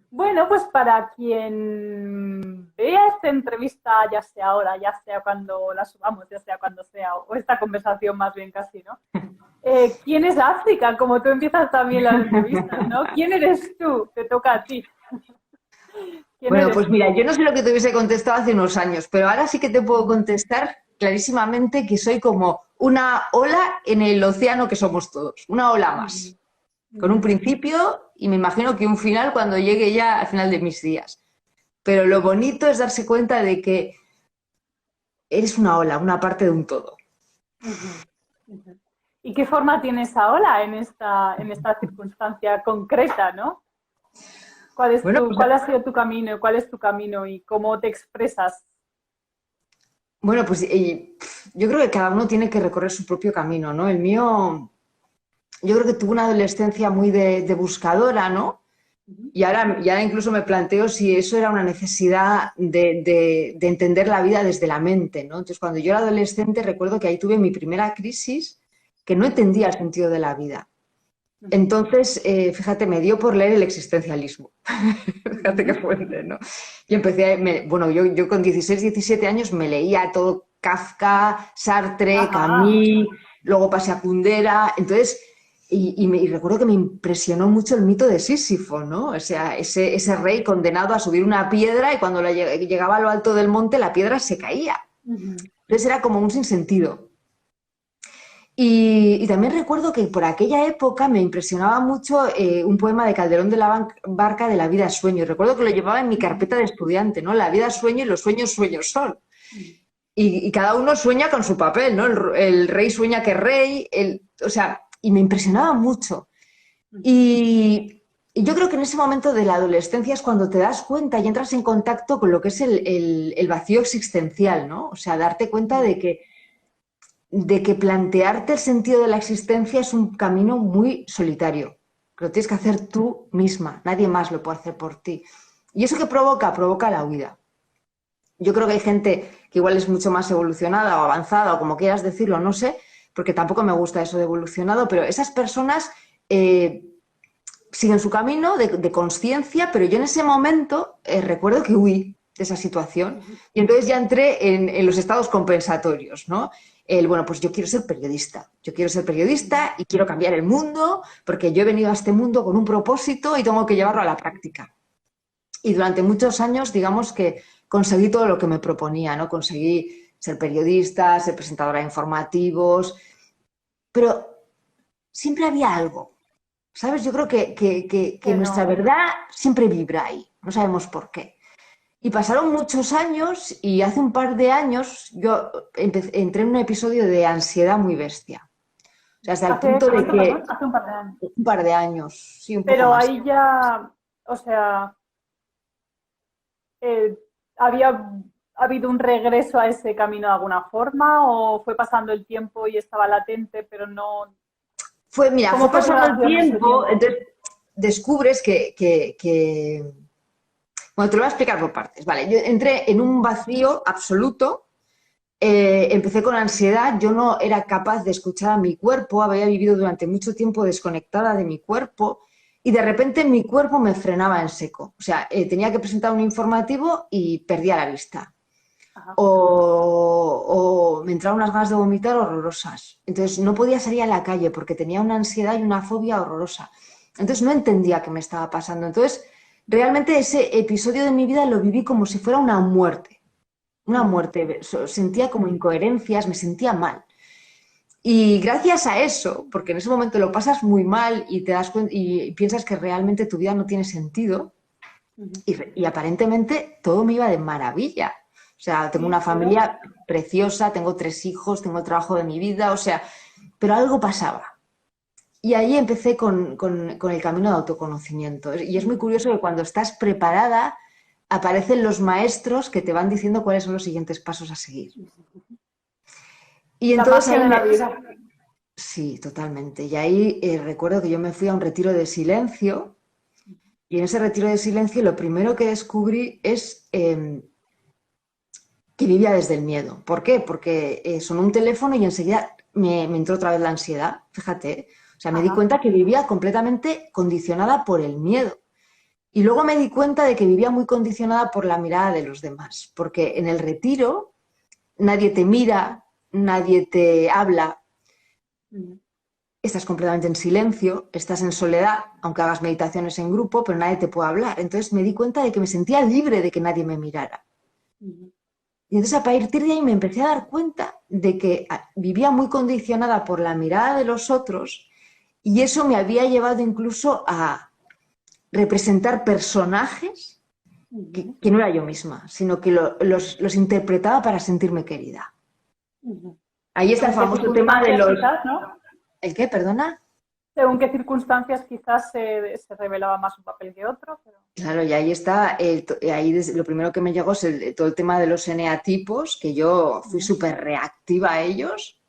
Bueno, pues para quien vea esta entrevista, ya sea ahora, ya sea cuando la subamos, ya sea cuando sea, o esta conversación más bien casi, ¿no? ¿Quién es África? Como tú empiezas también las entrevistas, ¿no? ¿Quién eres tú? Te toca a ti. ¿Quién Bueno, eres pues mira, tú? yo no sé lo que te hubiese contestado hace unos años, pero ahora sí que te puedo contestar clarísimamente que soy como una ola en el océano que somos todos, una ola Ujú, más, con un ujú. principio y me imagino que un final cuando llegue ya al final de mis días. Pero lo bonito es darse cuenta de que eres una ola, una parte de un todo. Ujú, ujú. ¿Y qué forma tienes ahora en esta circunstancia concreta, ¿no? Bueno, pues, ¿Cuál ha sido tu camino? ¿Cuál es tu camino y cómo te expresas? yo creo que cada uno tiene que recorrer su propio camino, ¿no? El mío, yo creo que tuve una adolescencia muy de buscadora, ¿no? Ujú, Y ahora incluso me planteo si eso era una necesidad de entender la vida desde la mente, ¿no? Entonces, cuando yo era adolescente, recuerdo que ahí tuve mi primera crisis, que no entendía el sentido de la vida. ujú, Entonces, fíjate, me dio por leer el existencialismo. Fíjate qué ujú. fuente, ¿no? Y empecé, bueno, yo con 16, 17 años me leía todo Kafka, Sartre, Ajá. Camus, luego pasé a Kundera. Entonces, y recuerdo que me impresionó mucho el mito de Sísifo, ¿no? O sea, ese rey condenado a subir una piedra y cuando llegaba a lo alto del monte la piedra se caía. Ujú, Entonces era como un sinsentido. Y también recuerdo que por aquella época me impresionaba mucho un poema de Calderón de la Barca de La vida sueño. Y recuerdo que lo llevaba en mi ujú, carpeta de estudiante, ¿no? La vida sueño y los sueños sueños son. ujú, Y cada uno sueña con su papel, ¿no? El rey sueña que es rey, o sea, y me impresionaba mucho. ujú, Y yo creo que en ese momento de la adolescencia es cuando te das cuenta y entras en contacto con lo que es el vacío existencial, ¿no? O sea, darte cuenta ujú, de que plantearte el sentido de la existencia es un camino muy solitario, que lo tienes que hacer tú misma, nadie más lo puede hacer por ti. ¿Y eso qué provoca? Provoca la huida. Yo creo que hay gente que igual es mucho más evolucionada o avanzada o como quieras decirlo, no sé, porque tampoco me gusta eso de evolucionado, pero esas personas eh, siguen su camino de conciencia, pero yo en ese momento recuerdo que huí de esa situación ujú. y entonces ya entré en los estados compensatorios, ¿no? Bueno, pues yo quiero ser periodista y quiero cambiar el mundo porque yo he venido a este mundo con un propósito y tengo que llevarlo a la práctica. Y durante muchos años, digamos que conseguí todo lo que me proponía, ¿no? Conseguí ser periodista, ser presentadora de informativos, pero siempre había algo, ¿sabes? Yo creo que Que nuestra no. verdad siempre vibra ahí, no sabemos por qué. Y pasaron muchos años y hace un par de años yo entré en un episodio de ansiedad muy bestia. O sea, hasta el ¿Hace punto de cuánto, que perdón? Hace un par de años. un par de años, sí, un poco Pero más. ahí ya, o sea, eh, ¿había habido un regreso a ese camino de alguna forma o fue pasando el tiempo y estaba latente, pero no? Mira, ¿Cómo fue fue tu pasando el relación en ese tiempo, tiempo? entonces descubres bueno, te lo voy a explicar por partes. Vale, yo entré en un vacío absoluto. Empecé con ansiedad, yo no era capaz de escuchar a mi cuerpo, había vivido durante mucho tiempo desconectada de mi cuerpo y de repente mi cuerpo me frenaba en seco. O sea, tenía que presentar un informativo y perdía la vista. Ajá. O me entraban unas ganas de vomitar horrorosas. Entonces no podía salir a la calle porque tenía una ansiedad y una fobia horrorosa. Entonces no entendía qué me estaba pasando. Entonces realmente ese episodio de mi vida lo viví como si fuera una muerte, una Ujú, muerte. Sentía como incoherencias, me sentía mal. Y gracias a eso, porque en ese momento lo pasas muy mal y te das y piensas que realmente tu vida no tiene sentido, ujú. y aparentemente todo me iba de maravilla. O sea, tengo una Sí, pero. familia preciosa, tengo 3 hijos, tengo el trabajo de mi vida, o sea, pero algo pasaba. Y ahí empecé con el camino de autoconocimiento. Y es muy Ujú. curioso que cuando estás preparada, aparecen los maestros que te van diciendo cuáles son los siguientes pasos a seguir. Y La entonces magia ahí de la me... vida. Sí, totalmente. Y ahí recuerdo que yo me fui a un retiro de silencio y en ese retiro de silencio lo primero que descubrí es que vivía desde el miedo. ¿Por qué? Porque sonó un teléfono y enseguida me entró otra vez la ansiedad, fíjate. O sea, me di Ajá. cuenta que vivía completamente condicionada por el miedo. Y luego me di cuenta de que vivía muy condicionada por la mirada de los demás, porque en el retiro nadie te mira, nadie te habla, estás completamente en silencio, estás en soledad, aunque hagas meditaciones en grupo, pero nadie te puede hablar. Entonces me di cuenta de que me sentía libre de que nadie me mirara. Y entonces a partir de ahí me empecé a dar cuenta de que vivía muy condicionada por la mirada de los otros y eso me había llevado incluso a representar personajes que no era yo misma, sino que los interpretaba para sentirme querida. Ahí está el famoso tema de los... Quizás, ¿no? ¿El qué? ¿Perdona? Según qué circunstancias quizás se revelaba más un papel que otro. Pero... Claro, y ahí está, lo primero que me llegó es todo el tema de los eneatipos, que yo fui súper reactiva a ellos,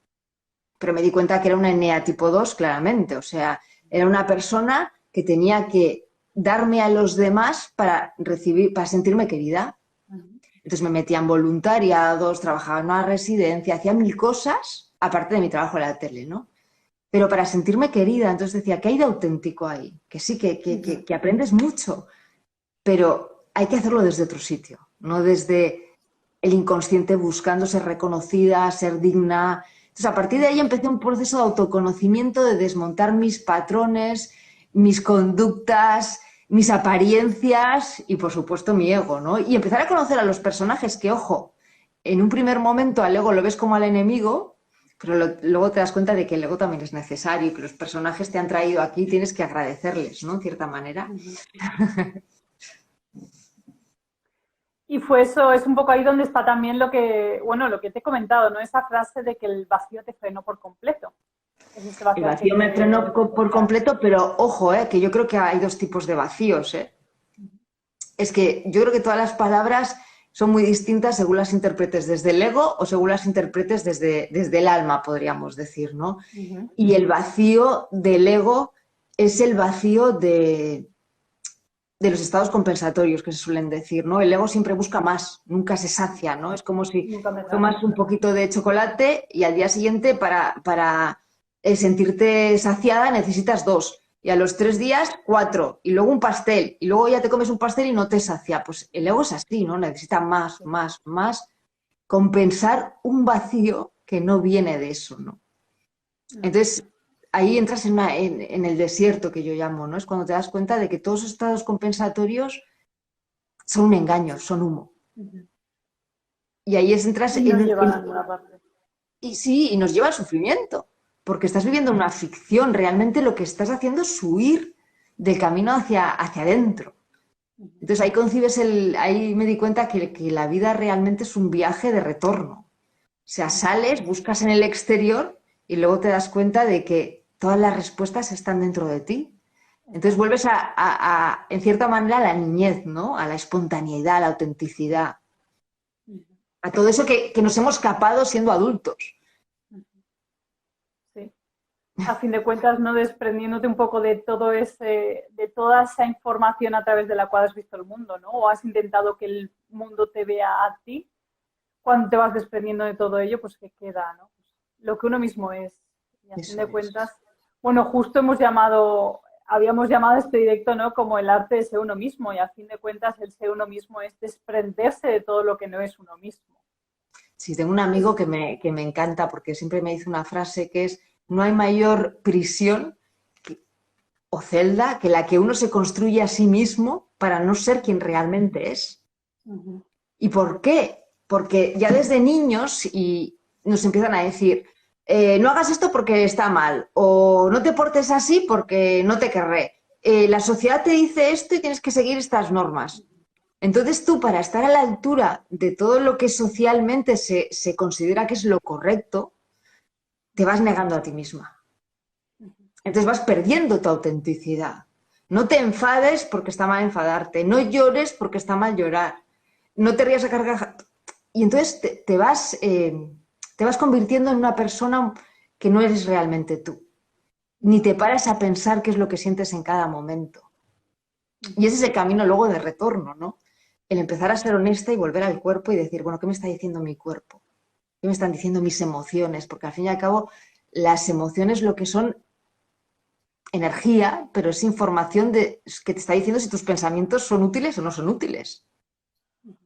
pero me di cuenta que era una eneatipo 2 claramente, o sea, era una persona que tenía que darme a los demás para sentirme querida. Entonces me metía en voluntariados, trabajaba en una residencia, hacía 1000 cosas, aparte de mi trabajo en la tele, ¿no? Pero para sentirme querida, entonces decía, ¿qué hay de auténtico ahí? Que sí, que aprendes mucho, pero hay que hacerlo desde otro sitio, no desde el inconsciente buscando ser reconocida, ser digna. Entonces, a partir de ahí empecé un proceso de autoconocimiento, de desmontar mis patrones, mis conductas, mis apariencias y, por supuesto, mi ego, ¿no? Y empezar a conocer a los personajes que, ojo, en un primer momento al ego lo ves como al enemigo, pero luego te das cuenta de que el ego también es necesario y que los personajes te han traído aquí y tienes que agradecerles, ¿no? En cierta manera. Y fue eso, es un poco ahí donde está también lo que te he comentado, ¿no? Esa frase de que el vacío te frenó por completo. El vacío me frenó por completo, pero ojo, que yo creo que hay dos tipos de vacíos. Es que yo creo que todas las palabras son muy distintas según las interpretes desde el ego o según las interpretes desde el alma, podríamos decir, ¿no? Y el vacío del ego es el vacío de los estados compensatorios que se suelen decir, ¿no? El ego siempre busca más, nunca se sacia, ¿no? Es como si tomas un poquito de chocolate y al día siguiente para sentirte saciada necesitas 2 y a los 3 días 4 y luego un pastel y luego ya te comes un pastel y no te sacia. Pues el ego es así, ¿no? Necesita más, compensar un vacío que no viene de eso, ¿no? Entonces, ahí entras en el desierto que yo llamo, ¿no? Es cuando te das cuenta de que todos los estados compensatorios son un engaño, son humo. Y ahí entras y nos llevan a alguna parte. Y sí, y nos lleva al sufrimiento, porque estás viviendo una ficción. Realmente lo que estás haciendo es huir del camino hacia adentro. Entonces ahí me di cuenta que la vida realmente es un viaje de retorno. O sea, sales, buscas en el exterior y luego te das cuenta de que todas las respuestas están dentro de ti. Entonces vuelves en cierta manera, a la niñez, ¿no? A la espontaneidad, a la autenticidad. A todo eso que nos hemos escapado siendo adultos. Sí. A fin de cuentas, ¿no? Desprendiéndote un poco de toda esa información a través de la cual has visto el mundo, ¿no? O has intentado que el mundo te vea a ti. Cuando te vas desprendiendo de todo ello, pues ¿qué queda, no? Pues, lo que uno mismo es. Y a fin de cuentas, bueno, justo habíamos llamado este directo, ¿no? Como el arte de ser uno mismo, y a fin de cuentas el ser uno mismo es desprenderse de todo lo que no es uno mismo. Sí, tengo un amigo que me encanta porque siempre me dice una frase que es: no hay mayor prisión o celda que la que uno se construye a sí mismo para no ser quien realmente es. ¿Y por qué? Porque ya desde niños nos empiezan a decir, no hagas esto porque está mal, o no te portes así porque no te querré. La sociedad te dice esto y tienes que seguir estas normas. Entonces tú, para estar a la altura de todo lo que socialmente se considera que es lo correcto, te vas negando a ti misma. Entonces vas perdiendo tu autenticidad. No te enfades porque está mal enfadarte, no llores porque está mal llorar, no te rías a carcajadas. Y entonces te vas convirtiendo en una persona que no eres realmente tú. Ni te paras a pensar qué es lo que sientes en cada momento. Y ese es el camino luego de retorno, ¿no? El empezar a ser honesta y volver al cuerpo y decir, bueno, ¿qué me está diciendo mi cuerpo? ¿Qué me están diciendo mis emociones? Porque al fin y al cabo las emociones lo que son energía, pero es información que te está diciendo si tus pensamientos son útiles o no son útiles.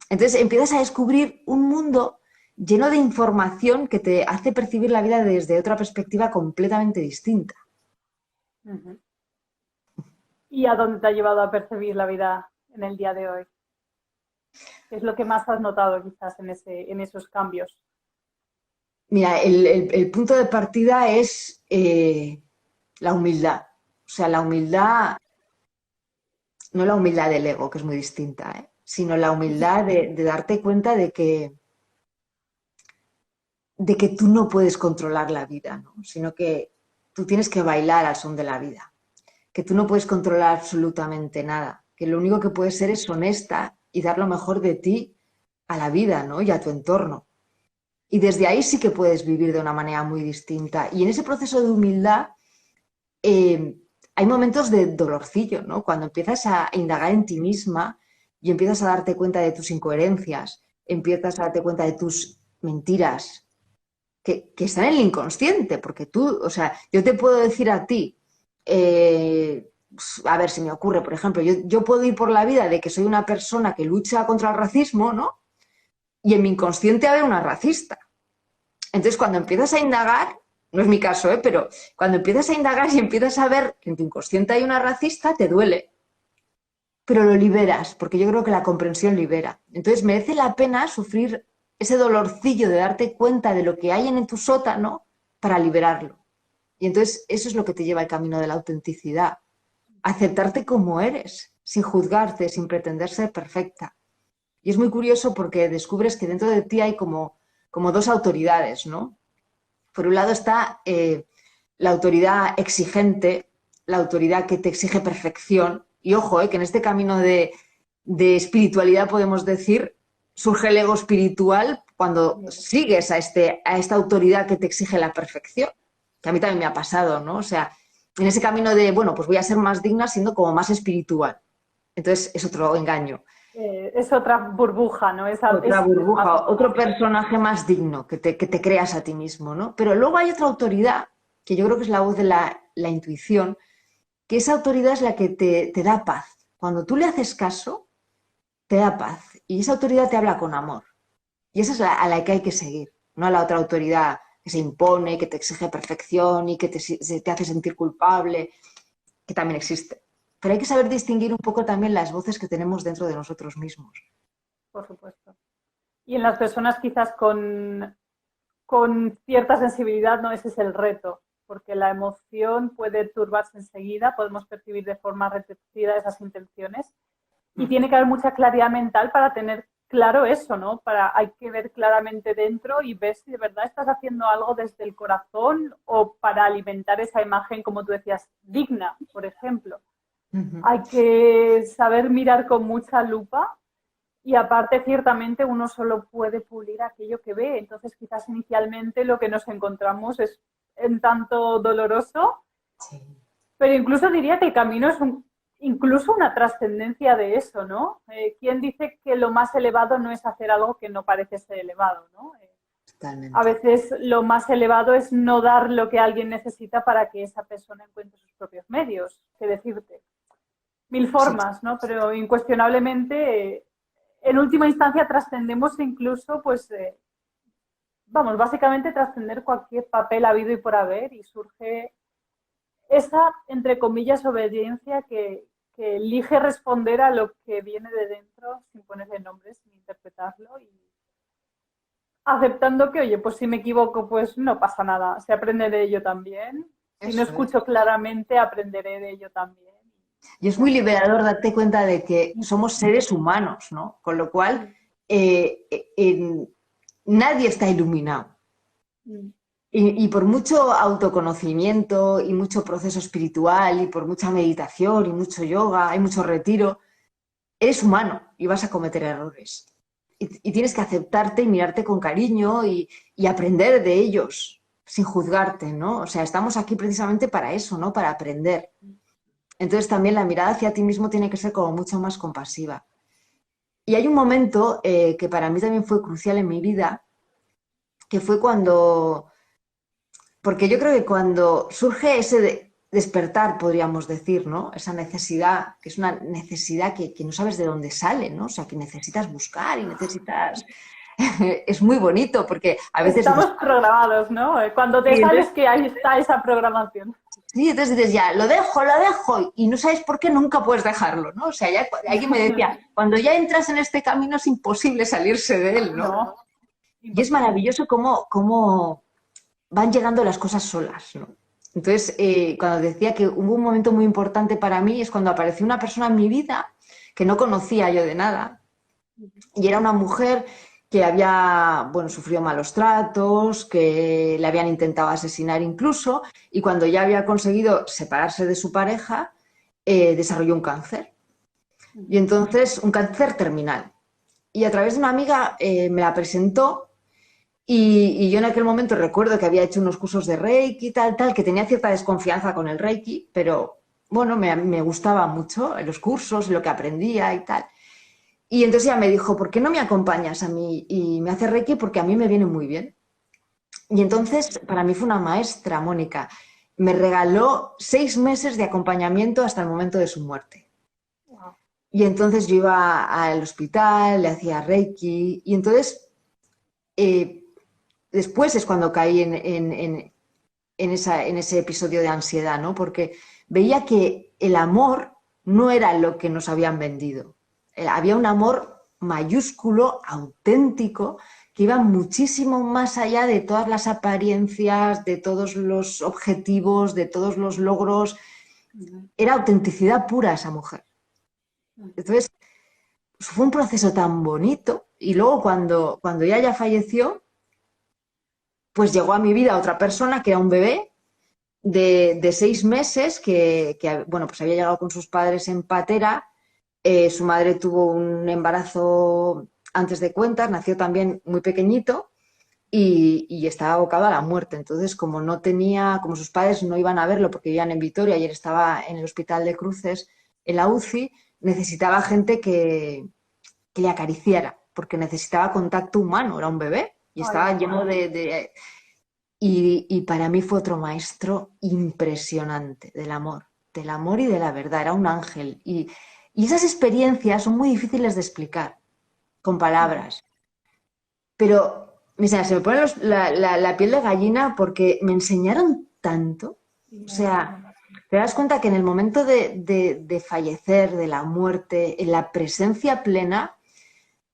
Entonces empiezas a descubrir un mundo lleno de información que te hace percibir la vida desde otra perspectiva completamente distinta. Ujú. ¿Y a dónde te ha llevado a percibir la vida en el día de hoy? ¿Qué es lo que más has notado quizás en esos cambios? Mira, el punto de partida es la humildad. O sea, la humildad, no la humildad del ego, que es muy distinta, sino la humildad de darte cuenta de que tú no puedes controlar la vida, ¿no? Sino que tú tienes que bailar al son de la vida, que tú no puedes controlar absolutamente nada, que lo único que puedes ser es honesta y dar lo mejor de ti a la vida, ¿no? Y a tu entorno. Y desde ahí sí que puedes vivir de una manera muy distinta. Y en ese proceso de humildad eh, hay momentos de dolorcillo, ¿no? Cuando empiezas a indagar en ti misma y empiezas a darte cuenta de tus incoherencias, empiezas a darte cuenta de tus mentiras, que están en el inconsciente, porque tú, o sea, yo te puedo decir a ti, a ver si me ocurre, por ejemplo, yo puedo ir por la vida de que soy una persona que lucha contra el racismo, ¿no? Y en mi inconsciente haber una racista. Entonces, cuando empiezas a indagar, no es mi caso, pero cuando empiezas a indagar y empiezas a ver que en tu inconsciente hay una racista, te duele. Pero lo liberas, porque yo creo que la comprensión libera. Entonces, merece la pena sufrir ese dolorcillo de darte cuenta de lo que hay en tu sótano para liberarlo. Y entonces, eso es lo que te lleva al camino de la autenticidad. Aceptarte como eres, sin juzgarte, sin pretender ser perfecta. Y es muy curioso porque descubres que dentro de ti hay como dos autoridades, ¿no? Por un lado está la autoridad exigente, la autoridad que te exige perfección. Y ojo, que en este camino de espiritualidad podemos decir, surge el ego espiritual cuando sigues a esta autoridad que te exige la perfección. Que a mí también me ha pasado, ¿no? O sea, en ese camino de, bueno, pues voy a ser más digna siendo como más espiritual. Entonces es otro engaño. Es otra burbuja, ¿no? Otra Es más burbuja, otro fácil. personaje más digno que te creas a ti mismo, ¿no? Pero luego hay otra autoridad, que yo creo que es la voz de la intuición, que esa autoridad es la que te da paz. Cuando tú le haces caso, te da paz. Y esa autoridad te habla con amor. Y esa es a la que hay que seguir, no a la otra autoridad que se impone, que te exige perfección y que te hace sentir culpable, que también existe. Pero hay que saber distinguir un poco también las voces que tenemos dentro de nosotros mismos. Por supuesto. Y en las personas quizás con cierta sensibilidad, no, ese es el reto, porque la emoción puede turbarse enseguida, podemos percibir de forma repetida esas intenciones y tiene que haber mucha claridad mental para tener claro eso, ¿no? Hay que ver claramente dentro y ver si de verdad estás haciendo algo desde el corazón o para alimentar esa imagen, como tú decías, digna, por ejemplo. Hay que saber mirar con mucha lupa y aparte, ciertamente, uno solo puede pulir aquello que ve. Entonces, quizás inicialmente lo que nos encontramos es en tanto doloroso, Sí. pero incluso diría que el camino es incluso una trascendencia de eso, ¿no? ¿Quién dice que lo más elevado no es hacer algo que no parece ser elevado, ¿no? A Totalmente. veces lo más elevado es no dar lo que alguien necesita para que esa persona encuentre sus propios medios, que decirte. Mil Sí, formas, ¿no? Pero incuestionablemente en última instancia trascendemos incluso, pues, vamos, básicamente trascender cualquier papel habido y por haber y surge esa, entre comillas, obediencia que elige responder a lo que viene de dentro sin ponerle nombres, sin interpretarlo y aceptando que, oye, pues si me equivoco, pues no pasa nada, se aprende de ello también. Si no eso es. escucho claramente, aprenderé de ello también. Y es Ya muy está. liberador darte cuenta de que somos seres humanos, ¿no? Con lo cual, Mm, nadie está iluminado. mm, Y por mucho autoconocimiento y mucho proceso espiritual y por mucha meditación y mucho yoga y mucho retiro, eres humano y vas a cometer errores. Y tienes que aceptarte y mirarte con cariño y aprender de ellos sin juzgarte, ¿no? O sea, estamos aquí precisamente para eso, ¿no? Para aprender. Entonces también la mirada hacia ti mismo tiene que ser como mucho más compasiva. Y hay un momento que para mí también fue crucial en mi vida, que fue cuando, porque yo creo que cuando surge despertar, podríamos decir, ¿no? Esa necesidad, que es una necesidad que no sabes de dónde sale, ¿no? O sea, que necesitas buscar y necesitas... Es muy bonito porque a veces dices, Estamos programados, ¿no? Cuando te sí, sales entonces, que ahí está esa programación. sí, entonces dices, ya, lo dejo, y no sabes por qué nunca puedes dejarlo, ¿no? O sea, ya alguien me decía, cuando ya entras en este camino es imposible salirse de él, ¿no? No, Y es imposible. maravilloso cómo van llegando las cosas solas, ¿no? Entonces, cuando decía que hubo un momento muy importante para mí es cuando apareció una persona en mi vida que no conocía yo de nada y era una mujer que había, bueno, sufrido malos tratos, que le habían intentado asesinar incluso y cuando ya había conseguido separarse de su pareja, desarrolló un cáncer. Y entonces, un cáncer terminal. Y a través de una amiga me la presentó y yo en aquel momento recuerdo que había hecho unos cursos de Reiki, tal, que tenía cierta desconfianza con el Reiki, pero bueno, me gustaba mucho los cursos, lo que aprendía y tal. Y entonces ella me dijo, ¿por qué no me acompañas a mí y me haces Reiki? Porque a mí me viene muy bien. Y entonces para mí fue una maestra, Mónica. Me regaló 6 meses de acompañamiento hasta el momento de su muerte. Wow. Y entonces yo iba al hospital, le hacía Reiki y entonces... eh, después es cuando caí en ese episodio de ansiedad, ¿no? Porque veía que el amor no era lo que nos habían vendido. Había un amor mayúsculo, auténtico, que iba muchísimo más allá de todas las apariencias, de todos los objetivos, de todos los logros. Era autenticidad pura esa mujer. Entonces, pues, fue un proceso tan bonito. Y luego cuando ella falleció, pues llegó a mi vida otra persona que era un bebé de 6 meses que, bueno, pues había llegado con sus padres en patera. Su madre tuvo un embarazo antes de cuentas, nació también muy pequeñito y estaba abocado a la muerte. Entonces, como no tenía, como sus padres no iban a verlo porque vivían en Vitoria y él estaba en el hospital de Cruces, en la UCI, necesitaba gente que le acariciara, porque necesitaba contacto humano, era un bebé y Ay, estaba lleno y para mí fue otro maestro impresionante del amor y de la verdad, era un ángel. Y esas experiencias son muy difíciles de explicar con palabras, pero mira, se me pone la piel de gallina porque me enseñaron tanto. O sea, te das cuenta que en el momento de fallecer, de la muerte, en la presencia plena,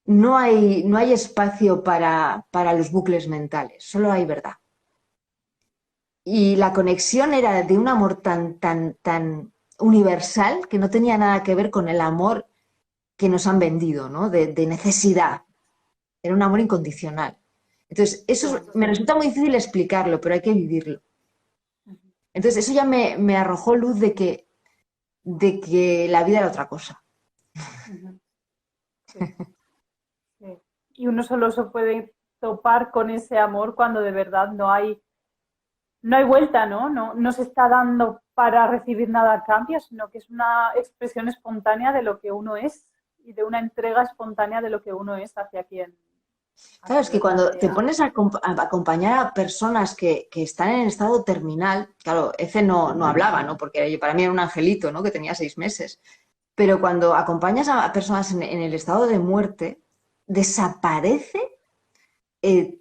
no hay espacio para los bucles mentales, solo hay verdad. Y la conexión era de un amor tan universal que no tenía nada que ver con el amor que nos han vendido, ¿no? De necesidad. Era un amor incondicional. Entonces, eso me resulta muy difícil explicarlo, pero hay que vivirlo. Entonces, eso ya me arrojó luz de que la vida era otra cosa. sí, sí. Y uno solo se puede topar con ese amor cuando de verdad no hay vuelta, ¿no? No se está dando para recibir nada a cambio, sino que es una expresión espontánea de lo que uno es y de una entrega espontánea de lo que uno es a Claro, es quien que lo cuando te plantea. pones a acompañar a personas que están en estado terminal, claro, ese no hablaba, ¿no? Porque para mí era un angelito, ¿no? Que tenía 6 meses. Pero cuando acompañas a personas en el estado de muerte, desaparece eh,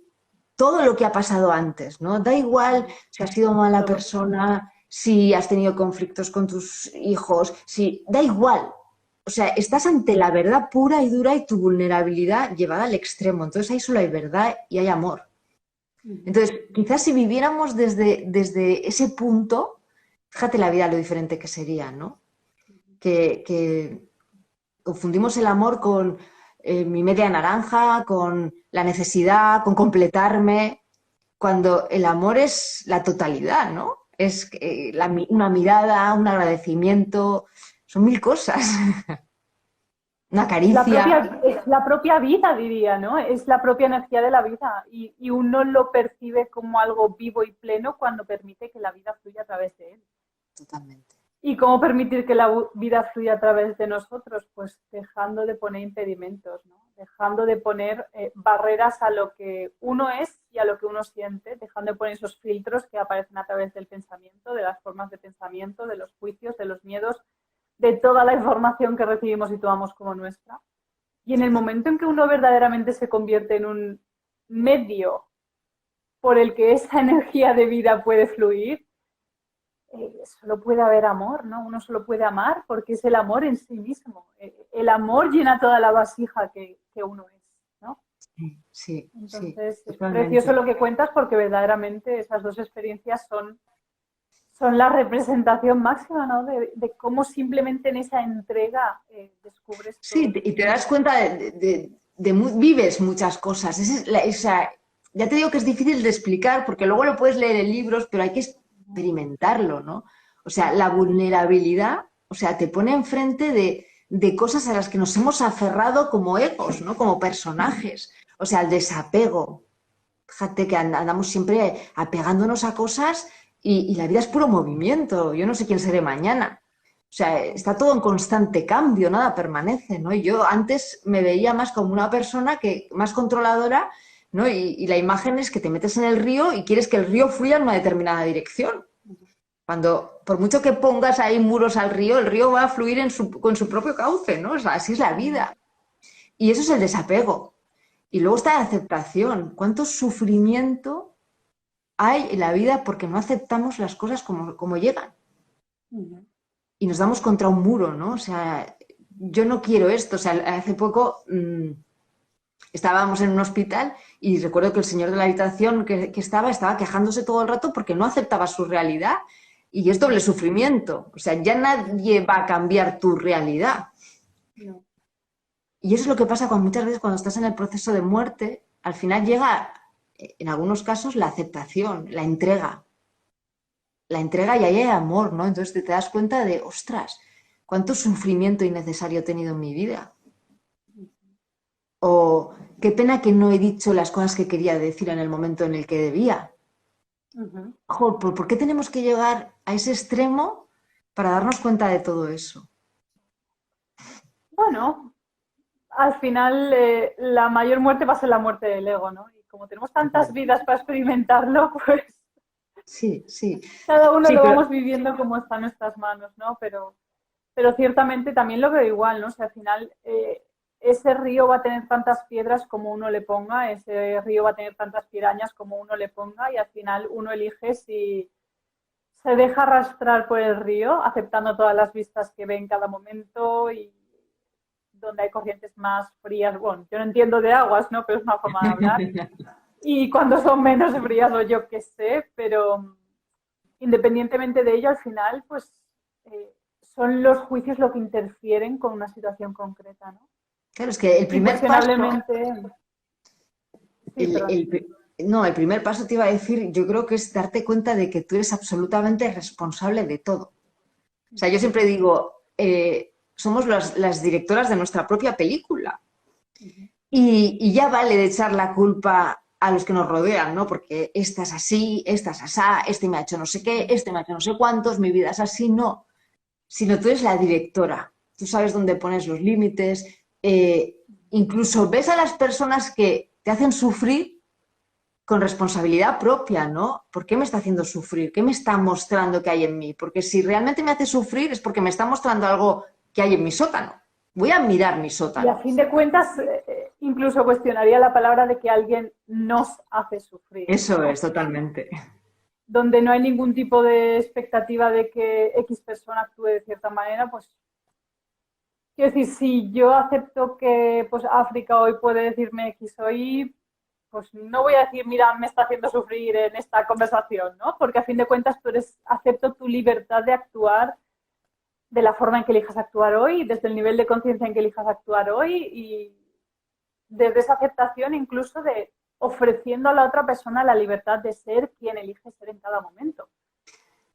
todo lo que ha pasado antes, ¿no? Da igual si has sido mala Todo. persona, si has tenido conflictos con tus hijos, si da igual. O sea, estás ante la verdad pura y dura y tu vulnerabilidad llevada al extremo. Entonces ahí solo hay verdad y hay amor. Entonces, quizás si viviéramos desde ese punto, fíjate la vida lo diferente que sería, ¿no? Que confundimos el amor con mi media naranja, con la necesidad, con completarme, cuando el amor es la totalidad, ¿no? Es una mirada, un agradecimiento, son mil cosas, una caricia. Es la propia vida, diría, ¿no? Es la propia energía de la vida y uno lo percibe como algo vivo y pleno cuando permite que la vida fluya a través de él. Totalmente. ¿Y cómo permitir que la vida fluya a través de nosotros? Pues dejando de poner impedimentos, ¿no? Dejando de poner barreras a lo que uno es y a lo que uno siente, dejando de poner esos filtros que aparecen a través del pensamiento, de las formas de pensamiento, de los juicios, de los miedos, de toda la información que recibimos y tomamos como nuestra. Y en el momento en que uno verdaderamente se convierte en un medio por el que esa energía de vida puede fluir, solo puede haber amor, ¿no? Uno solo puede amar porque es el amor en sí mismo. El amor llena toda la vasija que uno es, ¿no? Sí, Entonces, es totalmente. precioso lo que cuentas porque verdaderamente esas dos experiencias son la representación máxima, ¿no? De cómo simplemente en esa entrega descubres todo. Sí, y te das cuenta vives muchas cosas. Ya te digo que es difícil de explicar porque luego lo puedes leer en libros, pero hay que experimentarlo, ¿no? O sea, la vulnerabilidad, o sea, te pone enfrente de cosas a las que nos hemos aferrado como egos, ¿no? Como personajes. O sea, el desapego. Fíjate que andamos siempre apegándonos a cosas y la vida es puro movimiento. Yo no sé quién seré mañana. O sea, está todo en constante cambio, nada permanece, ¿no? Y yo antes me veía más como una persona más controladora, ¿no? Y la imagen es que te metes en el río y quieres que el río fluya en una determinada dirección. Cuando, por mucho que pongas ahí muros al río, el río va a fluir con su propio cauce, ¿no? O sea, así es la vida. Y eso es el desapego. Y luego está la aceptación. ¿Cuánto sufrimiento hay en la vida porque no aceptamos las cosas como llegan? Y nos damos contra un muro, ¿no? O sea, yo no quiero esto. O sea, hace poco estábamos en un hospital y recuerdo que el señor de la habitación que estaba quejándose todo el rato porque no aceptaba su realidad y es doble sufrimiento. O sea, ya nadie va a cambiar tu realidad. No. Y eso es lo que pasa muchas veces cuando estás en el proceso de muerte. Al final llega, en algunos casos, la aceptación, la entrega. La entrega y ahí hay amor, ¿no? Entonces te das cuenta de, ostras, cuánto sufrimiento innecesario he tenido en mi vida. O qué pena que no he dicho las cosas que quería decir en el momento en el que debía. Joder, ¿por qué tenemos que llegar a ese extremo para darnos cuenta de todo eso? Bueno, al final la mayor muerte va a ser la muerte del ego, ¿no? Y como tenemos tantas vidas para experimentarlo, pues Sí, sí. cada uno Sí, lo pero vamos viviendo como está en nuestras manos, ¿no? Pero ciertamente también lo veo igual, ¿no? O sea, al final ese río va a tener tantas piedras como uno le ponga, ese río va a tener tantas pirañas como uno le ponga y al final uno elige si se deja arrastrar por el río, aceptando todas las vistas que ve en cada momento y donde hay corrientes más frías. Bueno, yo no entiendo de aguas, ¿no? Pero es una forma de hablar. Y cuando son menos frías o yo qué sé, pero independientemente de ello, al final, pues son los juicios lo que interfieren con una situación concreta, ¿no? claro, es que el primer paso, Incuestionablemente, sí, el, perdón. el, no, el primer paso te iba a decir, yo creo que es darte cuenta de que tú eres absolutamente responsable de todo. O sea, yo siempre digo, somos las directoras de nuestra propia película. Y ya vale de echar la culpa a los que nos rodean, ¿no? Porque esta es así, esta es asá, este me ha hecho no sé qué, este me ha hecho no sé cuántos, mi vida es así, no. Sino tú eres la directora. Tú sabes dónde pones los límites. Incluso ves a las personas que te hacen sufrir con responsabilidad propia, ¿no? ¿Por qué me está haciendo sufrir? ¿Qué me está mostrando que hay en mí? Porque si realmente me hace sufrir es porque me está mostrando algo que hay en mi sótano. Voy a mirar mi Y a sótano. fin de cuentas, incluso cuestionaría la palabra de que alguien nos hace sufrir, Eso ¿no? es, totalmente. Donde no hay ningún tipo de expectativa de que X persona actúe de cierta manera, pues quiero decir, si yo acepto que pues África hoy puede decirme X o Y, pues no voy a decir, mira, me está haciendo sufrir en esta conversación, ¿no? Porque a fin de cuentas tú acepto tu libertad de actuar de la forma en que elijas actuar hoy, desde el nivel de conciencia en que elijas actuar hoy y desde esa aceptación incluso de ofreciendo a la otra persona la libertad de ser quien elige ser en cada momento.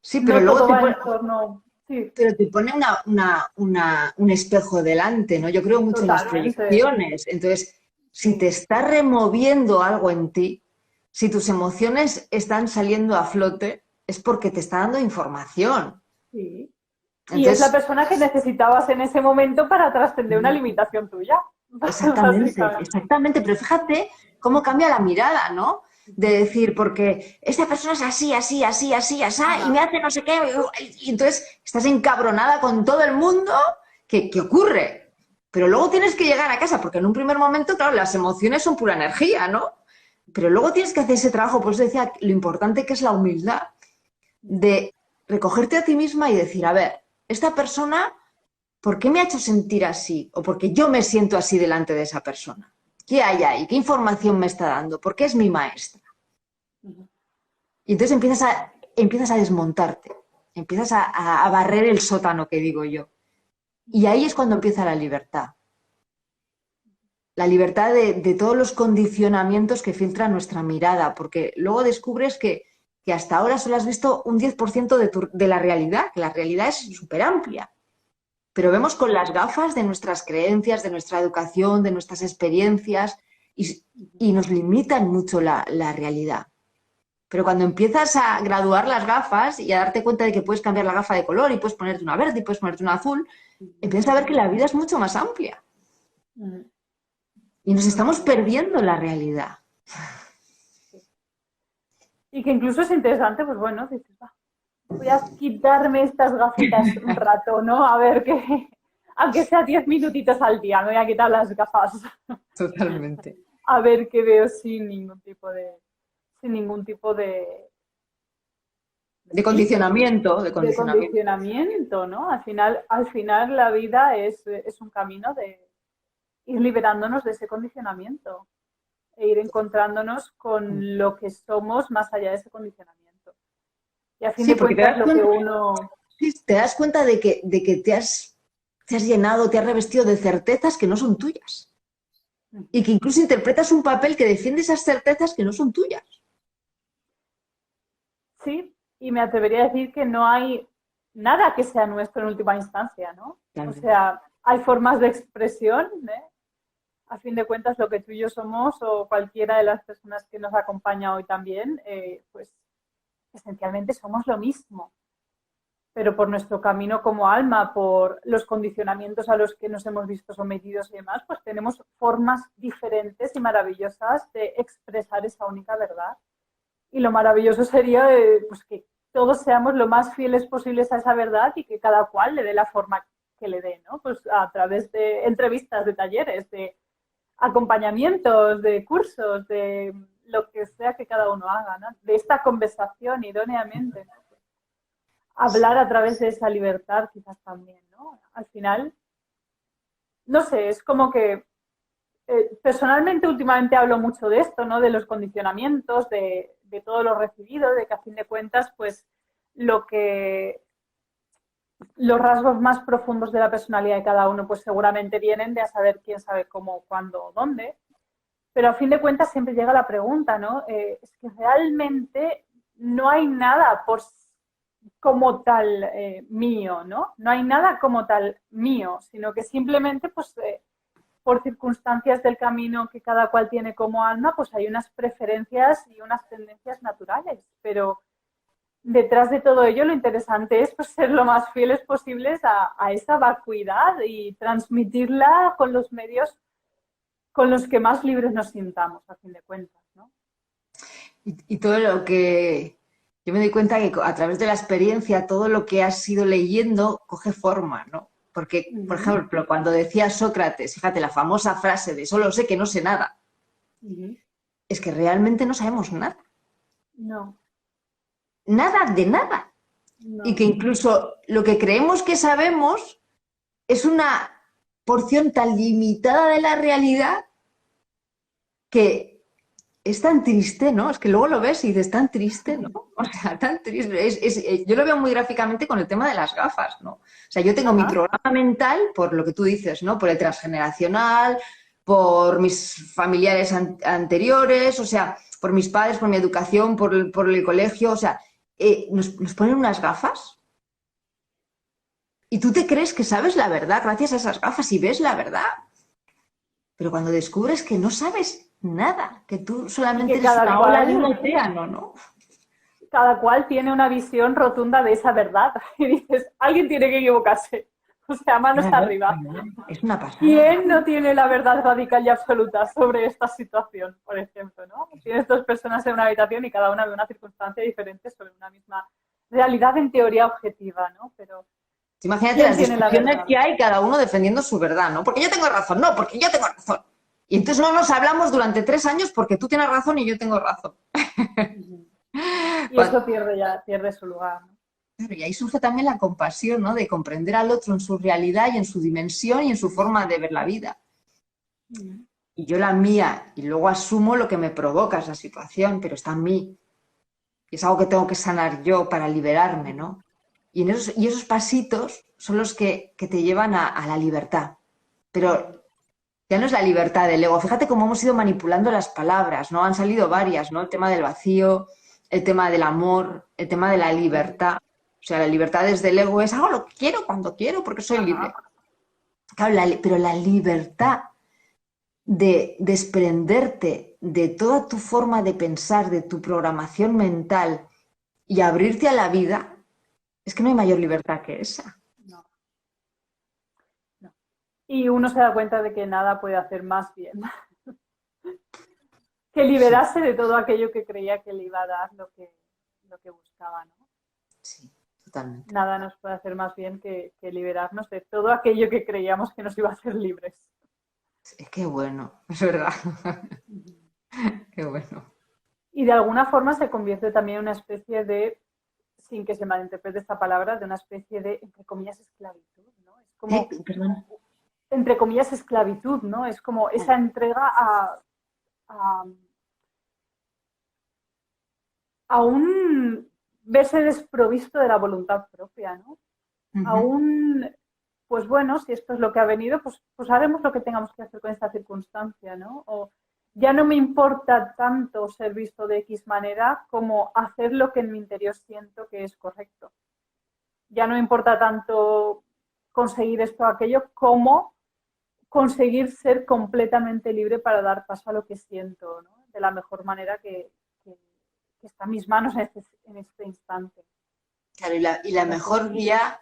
Sí, pero No luego todo va en torno... Sí, pero te pone un espejo delante, ¿no? Yo creo mucho en las totalmente. proyecciones. Entonces, si te Sí, está removiendo algo en ti, si tus emociones están saliendo a flote, es porque te está dando información. sí. Y es la Entonces, persona que necesitabas en ese momento para trascender una limitación tuya. exactamente, Básicamente. exactamente, pero fíjate cómo cambia la mirada, ¿no? De decir, porque esta persona es así, así, así, así, así, y me Ajá. hace no sé qué, y entonces estás encabronada con todo el mundo, ¿qué ocurre? Pero luego tienes que llegar a casa, porque en un primer momento, claro, las emociones son pura energía, ¿no? Pero luego tienes que hacer ese trabajo, por eso decía lo importante que es la humildad, de recogerte a ti misma y decir, a ver, esta persona, ¿por qué me ha hecho sentir así? ¿O por qué yo me siento así delante de esa persona? ¿Qué hay ahí? ¿Qué información me está dando? ¿Por qué es mi maestra? Y entonces empiezas a desmontarte, empiezas a barrer el sótano, que digo yo. Y ahí es cuando empieza la libertad. La libertad de todos los condicionamientos que filtran nuestra mirada, porque luego descubres que hasta ahora solo has visto un 10% de la realidad, que la realidad es súper amplia. Pero vemos con las gafas de nuestras creencias, de nuestra educación, de nuestras experiencias, y nos limitan mucho la realidad. Pero cuando empiezas a graduar las gafas y a darte cuenta de que puedes cambiar la gafa de color y puedes ponerte una verde y puedes ponerte una azul, empiezas a ver que la vida es mucho más amplia. Y nos estamos perdiendo la realidad. Y que incluso es interesante, pues bueno, dices, "Va, voy a quitarme estas gafitas un rato, ¿no? A ver qué, aunque sea 10 minutitos al día, me voy a quitar las gafas, Totalmente. a ver qué veo sin ningún tipo De sí, condicionamiento, de de condicionamiento. condicionamiento, ¿no? Al final la vida es un camino de ir liberándonos de ese condicionamiento e ir encontrándonos con lo que somos más allá de ese condicionamiento. Y a fin Sí, de porque cuentas lo que uno... te das cuenta de que te has llenado, te has revestido de certezas que no son tuyas. Y que incluso interpretas un papel que defiende esas certezas que no son tuyas. Sí, y me atrevería a decir que no hay nada que sea nuestro en última instancia, ¿no? O Totalmente. sea, hay formas de expresión, ¿eh? A fin de cuentas, lo que tú y yo somos, o cualquiera de las personas que nos acompaña hoy también, pues esencialmente somos lo mismo. Pero por nuestro camino como alma, por los condicionamientos a los que nos hemos visto sometidos y demás, pues tenemos formas diferentes y maravillosas de expresar esa única verdad. Y lo maravilloso sería pues que todos seamos lo más fieles posibles a esa verdad y que cada cual le dé la forma que le dé, ¿no? Pues a través de entrevistas, de talleres, de acompañamientos, de cursos, de lo que sea que cada uno haga, ¿no? De esta conversación idóneamente, ¿no? Hablar a través de esa libertad quizás también, ¿no? Al final, no sé, es como que personalmente últimamente hablo mucho de esto, ¿no? De los condicionamientos, de todo lo recibido, de que a fin de cuentas, pues lo que los rasgos más profundos de la personalidad de cada uno, pues seguramente vienen de a saber quién sabe cómo, cuándo, dónde. Pero a fin de cuentas siempre llega la pregunta, ¿no? Es que realmente no hay nada como tal mío, ¿no? No hay nada como tal mío, sino que simplemente, pues, por circunstancias del camino que cada cual tiene como alma, pues hay unas preferencias y unas tendencias naturales. Pero detrás de todo ello, lo interesante es pues, ser lo más fieles posibles a esa vacuidad y transmitirla con los medios con los que más libres nos sintamos, a fin de cuentas, ¿no? Y todo lo que yo me doy cuenta que a través de la experiencia, todo lo que has ido leyendo coge forma, ¿no? Porque, por Uh-huh. ejemplo, cuando decía Sócrates, fíjate, la famosa frase de solo sé que no sé nada, Uh-huh. es que realmente no sabemos nada. No, Nada de nada. Y que no. incluso lo que creemos que sabemos es una porción tan limitada de la realidad que es tan triste, ¿no? Es que luego lo ves y dices, tan triste, ¿no? O sea, tan triste. Yo lo veo muy gráficamente con el tema de las gafas, ¿no? O sea, yo tengo mi Ajá. programa mental por lo que tú dices, ¿no? Por el transgeneracional, por mis familiares anteriores, o sea, por mis padres, por mi educación, por el colegio, o sea, nos ponen unas gafas y tú te crees que sabes la verdad gracias a esas gafas y ves la verdad. Pero cuando descubres que no sabes nada, que tú Y solamente que eres cada una ola de un cual, océano, ¿no? cada cual tiene una visión rotunda de esa verdad. Y dices, alguien tiene que equivocarse. O sea, manos Claro, arriba. es una pasada. ¿Quién no tiene la verdad radical y absoluta sobre esta situación, por ejemplo, ¿no? Tienes dos personas en una habitación y cada una ve una circunstancia diferente sobre una misma realidad en teoría objetiva, ¿no? Pero Imagínate ¿quién las tiene la discusiones verdad? que hay, cada uno defendiendo su verdad, ¿no? Porque yo tengo razón, no, porque yo tengo razón. Y entonces no nos hablamos durante 3 años porque tú tienes razón y yo tengo razón. Y eso pierde su lugar, ¿no? Y ahí surge también la compasión, ¿no? De comprender al otro en su realidad y en su dimensión y en su forma de ver la vida. Y yo la mía, y luego asumo lo que me provoca esa situación, pero está en mí. Y es algo que tengo que sanar yo para liberarme, ¿no? Y esos pasitos son los que te llevan a la libertad. Pero ya no es la libertad del ego. Fíjate cómo hemos ido manipulando las palabras, ¿no? Han salido varias, ¿no? El tema del vacío, el tema del amor, el tema de la libertad. O sea, la libertad desde el ego es hago lo que quiero cuando quiero porque soy libre. Claro, pero la libertad de desprenderte de toda tu forma de pensar, de tu programación mental y abrirte a la vida, es que no hay mayor libertad que esa. No, no. Y uno se da cuenta de que nada puede hacer más bien que Sí, liberarse de todo aquello que creía que le iba a dar lo que buscaba, ¿no? sí, totalmente. Nada nos puede hacer más bien que liberarnos de todo aquello que creíamos que nos iba a hacer libres. Qué bueno, es verdad. Qué bueno. Y de alguna forma se convierte también en una especie de, sin que se malinterprete esta palabra, de una especie de, entre comillas, esclavitud, ¿no? Es como, Perdón. entre comillas, esclavitud, ¿no? Es como esa entrega a, a un verse desprovisto de la voluntad propia, ¿no? A Ujú. un, pues bueno, si esto es lo que ha venido, pues haremos lo que tengamos que hacer con esta circunstancia, ¿no? O ya no me importa tanto ser visto de X manera como hacer lo que en mi interior siento que es correcto. Ya no me importa tanto conseguir esto o aquello como conseguir ser completamente libre para dar paso a lo que siento, ¿no? De la mejor manera que está en mis manos en este instante. Claro, y la Entonces, mejor guía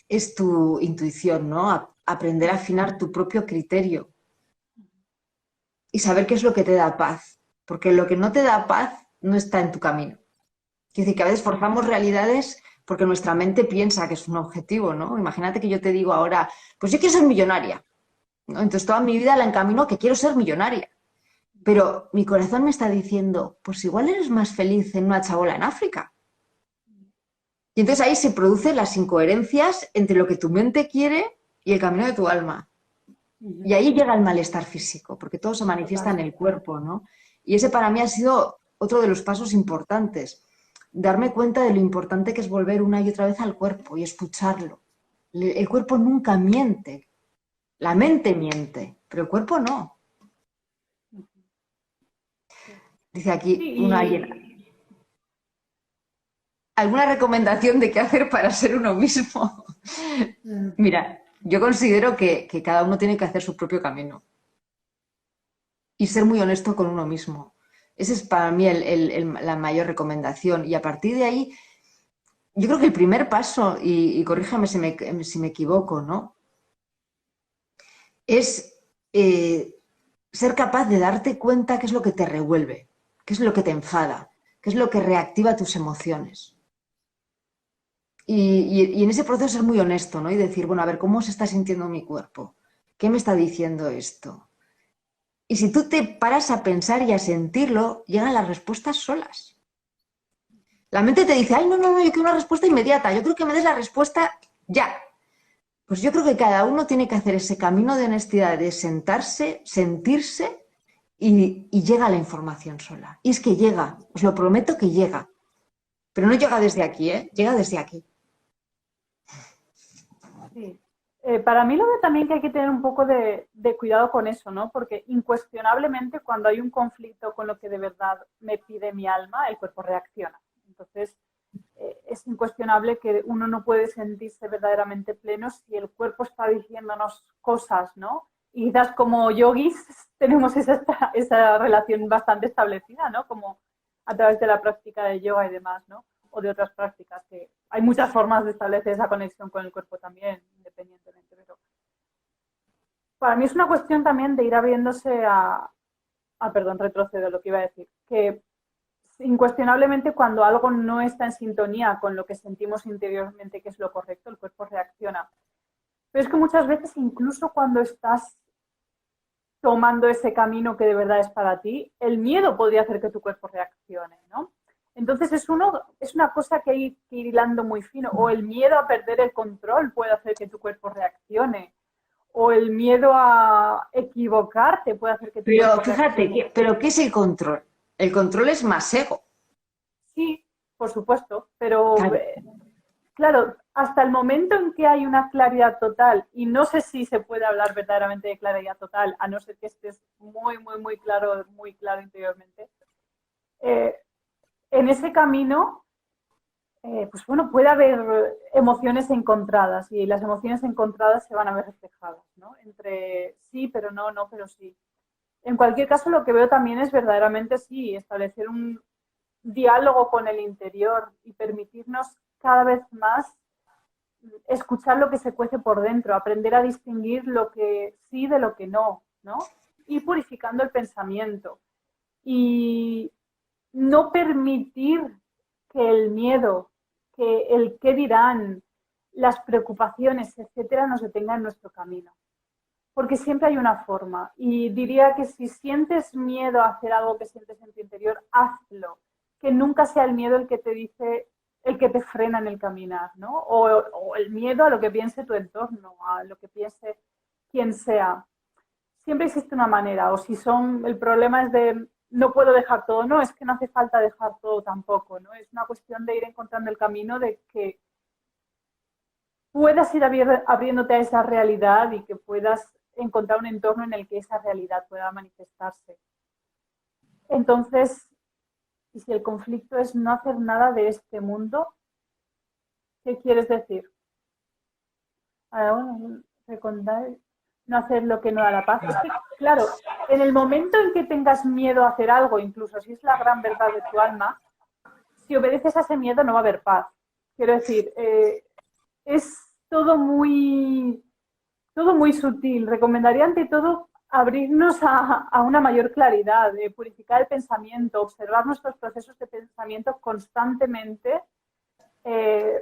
es tu intuición, ¿no? Aprender a afinar tu propio criterio y saber qué es lo que te da paz. Porque lo que no te da paz no está en tu camino. Quiere decir que a veces forzamos realidades porque nuestra mente piensa que es un objetivo, ¿no? Imagínate que yo te digo ahora, pues yo quiero ser millonaria, ¿no? Entonces toda mi vida la encamino a que quiero ser millonaria. Pero mi corazón me está diciendo, pues igual eres más feliz en una chabola en África. Y entonces ahí se producen las incoherencias entre lo que tu mente quiere y el camino de tu alma. Y ahí llega el malestar físico, porque todo se manifiesta en el totalmente. cuerpo, ¿no? Y ese para mí ha sido otro de los pasos importantes, darme cuenta de lo importante que es volver una y otra vez al cuerpo y escucharlo. El cuerpo nunca miente, la mente miente, pero el cuerpo no. Dice aquí una llena. Sí, ¿Alguna recomendación de qué hacer para ser uno mismo? Mira, yo considero que cada uno tiene que hacer su propio camino y ser muy honesto con uno mismo. Esa es para mí la mayor recomendación. Y a partir de ahí, yo creo que el primer paso, y corríjame si me equivoco, ¿no? Es ser capaz de darte cuenta qué es lo que te revuelve, qué es lo que te enfada, qué es lo que reactiva tus emociones. Y en ese proceso ser muy honesto, ¿no? Y decir, bueno, a ver, ¿cómo se está sintiendo mi cuerpo? ¿Qué me está diciendo esto? Y si tú te paras a pensar y a sentirlo, llegan las respuestas solas. La mente te dice, ay, no, no, no, yo quiero una respuesta inmediata, yo creo que me des la respuesta ya. Pues yo creo que cada uno tiene que hacer ese camino de honestidad, de sentarse, sentirse y llega la información sola. Y es que llega, os lo prometo que llega. Pero no llega desde aquí, ¿eh? Llega desde aquí. sí. Para mí lo de también que hay que tener un poco de cuidado con eso, ¿no? Porque incuestionablemente cuando hay un conflicto con lo que de verdad me pide mi alma, el cuerpo reacciona. Entonces, es incuestionable que uno no puede sentirse verdaderamente pleno si el cuerpo está diciéndonos cosas, ¿no? Y quizás como yogis tenemos esa relación bastante establecida, ¿no? Como a través de la práctica de yoga y demás, ¿no? O de otras prácticas, que hay muchas formas de establecer esa conexión con el cuerpo también, independientemente, pero para mí es una cuestión también de ir abriéndose perdón, retrocedo lo que iba a decir, que incuestionablemente cuando algo no está en sintonía con lo que sentimos interiormente que es lo correcto, el cuerpo reacciona. Pero es que muchas veces, incluso cuando estás tomando ese camino que de verdad es para ti, el miedo podría hacer que tu cuerpo reaccione, ¿no? Entonces es una cosa que hay que ir hilando muy fino, o el miedo a perder el control puede hacer que tu cuerpo reaccione, o el miedo a equivocarte puede hacer que tu Pero cuerpo fíjate, reaccione. ¿pero qué es el control? El control es más ego. Sí, por supuesto, pero Claro. claro, hasta el momento en que hay una claridad total, y no sé si se puede hablar verdaderamente de claridad total, a no ser que estés muy claro interiormente, eh, en ese camino, pues bueno, puede haber emociones encontradas y las emociones encontradas se van a ver reflejadas, ¿no? Entre sí, pero no, no, pero sí. En cualquier caso, lo que veo también es verdaderamente sí, establecer un diálogo con el interior y permitirnos cada vez más escuchar lo que se cuece por dentro, aprender a distinguir lo que sí de lo que no, ¿no? Ir purificando el pensamiento y no permitir que el miedo, que el qué dirán, las preocupaciones, etcétera, nos detengan en nuestro camino. Porque siempre hay una forma. Y diría que si sientes miedo a hacer algo que sientes en tu interior, hazlo. Que nunca sea el miedo el que te dice, el que te frena en el caminar, ¿no? O el miedo a lo que piense tu entorno, a lo que piense quien sea. Siempre existe una manera. O si el problema es de no puedo dejar todo, no, es que no hace falta dejar todo tampoco, ¿no? Es una cuestión de ir encontrando el camino de que puedas ir abriéndote a esa realidad y que puedas encontrar un entorno en el que esa realidad pueda manifestarse. Entonces, y si el conflicto es no hacer nada de este mundo, ¿qué quieres decir? Bueno, recordar, no hacer lo que no da la paz. Es que, claro, en el momento en que tengas miedo a hacer algo, incluso si es la gran verdad de tu alma, si obedeces a ese miedo no va a haber paz. Quiero decir, es todo muy sutil. Recomendaría ante todo abrirnos a una mayor claridad, purificar el pensamiento, observar nuestros procesos de pensamiento constantemente,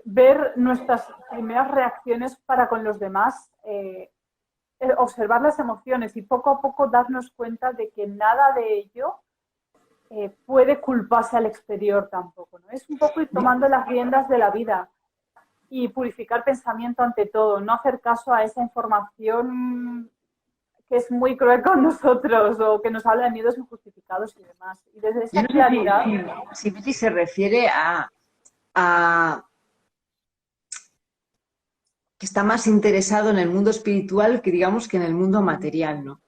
ver nuestras primeras reacciones para con los demás, observar las emociones y poco a poco darnos cuenta de que nada de ello puede culparse al exterior tampoco, ¿no? Es un poco ir tomando las riendas de la vida y purificar pensamiento ante todo, no hacer caso a esa información que es muy cruel con nosotros o que nos habla de miedos injustificados y demás. Y desde Yo esa no sé claridad, si Vicky se refiere a que está más interesado en el mundo espiritual que digamos que en el mundo material, ¿no?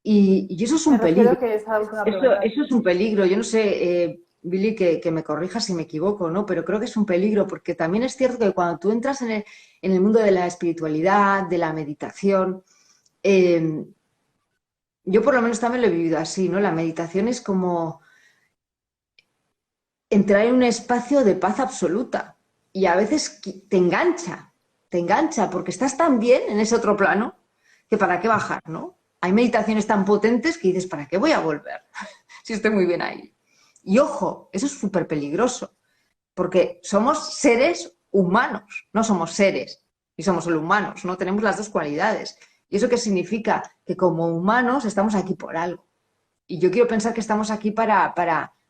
Y eso es me un refiero peligro. que es algo que una pregunta. Eso es un peligro. Yo no sé, Billy, que me corrija si me equivoco, ¿no? Pero creo que es un peligro porque también es cierto que cuando tú entras en el mundo de la espiritualidad, de la meditación, eh, yo por lo menos también lo he vivido así, ¿no? La meditación es como entrar en un espacio de paz absoluta y a veces te engancha porque estás tan bien en ese otro plano que para qué bajar, ¿no? Hay meditaciones tan potentes que dices, ¿para qué voy a volver? Si estoy muy bien ahí. Y ojo, eso es súper peligroso, porque somos seres humanos, no somos seres, y somos solo humanos, ¿no? Tenemos las dos cualidades. ¿Y eso qué significa? Que como humanos estamos aquí por algo. Y yo quiero pensar que estamos aquí para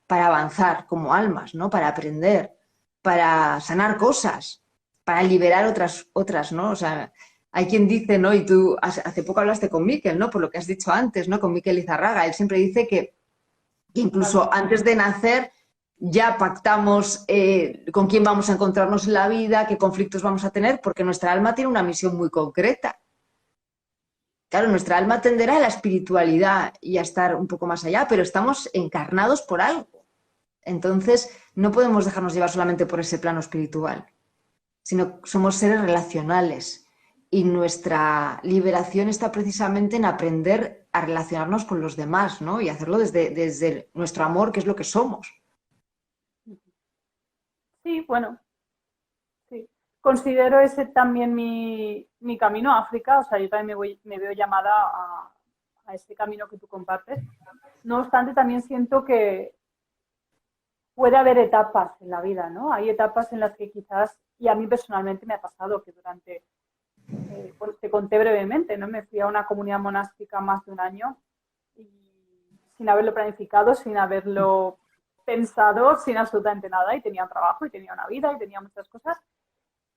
avanzar como almas, ¿no? Para aprender, para sanar cosas, para liberar otras, ¿no? O sea, hay quien dice, ¿no? Y tú hace poco hablaste con Miquel, ¿no? Por lo que has dicho antes, ¿no? Con Miquel Izarraga. Él siempre dice que incluso Totalmente. antes de nacer ya pactamos con quién vamos a encontrarnos en la vida, qué conflictos vamos a tener, porque nuestra alma tiene una misión muy concreta. Claro, nuestra alma tenderá a la espiritualidad y a estar un poco más allá, pero estamos encarnados por algo. Entonces, no podemos dejarnos llevar solamente por ese plano espiritual, sino que somos seres relacionales y nuestra liberación está precisamente en aprender a relacionarnos con los demás, ¿no? Y hacerlo desde nuestro amor, que es lo que somos. Sí, bueno, sí. Considero ese también mi camino a África, o sea, yo también me veo llamada a ese camino que tú compartes. No obstante, también siento que puede haber etapas en la vida, ¿no? Hay etapas en las que quizás, y a mí personalmente me ha pasado que durante, bueno, te conté brevemente, ¿no? Me fui a una comunidad monástica más de un año y sin haberlo planificado, sin haberlo pensado, sin absolutamente nada, y tenía un trabajo, y tenía una vida, y tenía muchas cosas,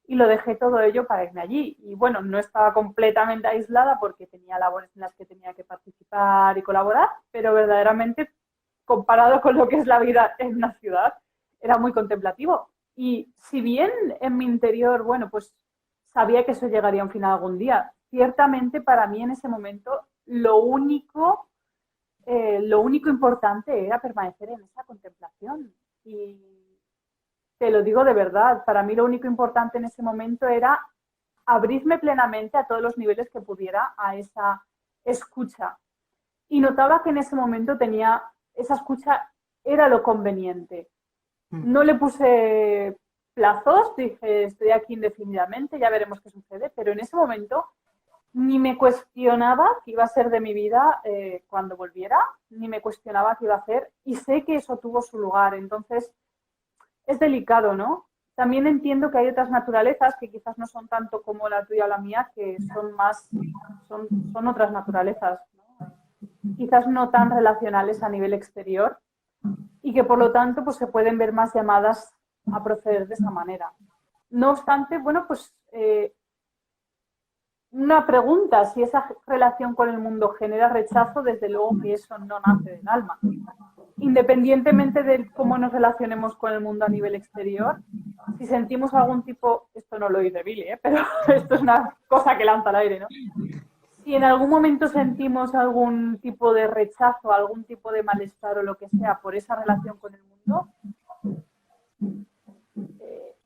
y lo dejé todo ello para irme allí. Y bueno, no estaba completamente aislada porque tenía labores en las que tenía que participar y colaborar, pero verdaderamente, comparado con lo que es la vida en una ciudad, era muy contemplativo. Y si bien en mi interior, bueno, pues sabía que eso llegaría a un final algún día, ciertamente para mí en ese momento lo único importante era permanecer en esa contemplación. Y te lo digo de verdad, para mí lo único importante en ese momento era abrirme plenamente a todos los niveles que pudiera a esa escucha. Y notaba que en ese momento tenía, esa escucha era lo conveniente. No le puse plazos, dije estoy aquí indefinidamente, ya veremos qué sucede, pero en ese momento ni me cuestionaba qué iba a ser de mi vida cuando volviera, ni me cuestionaba qué iba a hacer, y sé que eso tuvo su lugar. Entonces, es delicado, ¿no? También entiendo que hay otras naturalezas que quizás no son tanto como la tuya o la mía, que son más, son otras naturalezas, ¿no? Quizás no tan relacionales a nivel exterior y que por lo tanto pues se pueden ver más llamadas a proceder de esa manera. No obstante, bueno, pues una pregunta, si esa relación con el mundo genera rechazo, desde luego que eso no nace del alma. Independientemente de cómo nos relacionemos con el mundo a nivel exterior, si sentimos algún tipo, esto no lo dice Billy, pero esto es una cosa que lanza al aire, ¿no? Si en algún momento sentimos algún tipo de rechazo, algún tipo de malestar o lo que sea por esa relación con el mundo,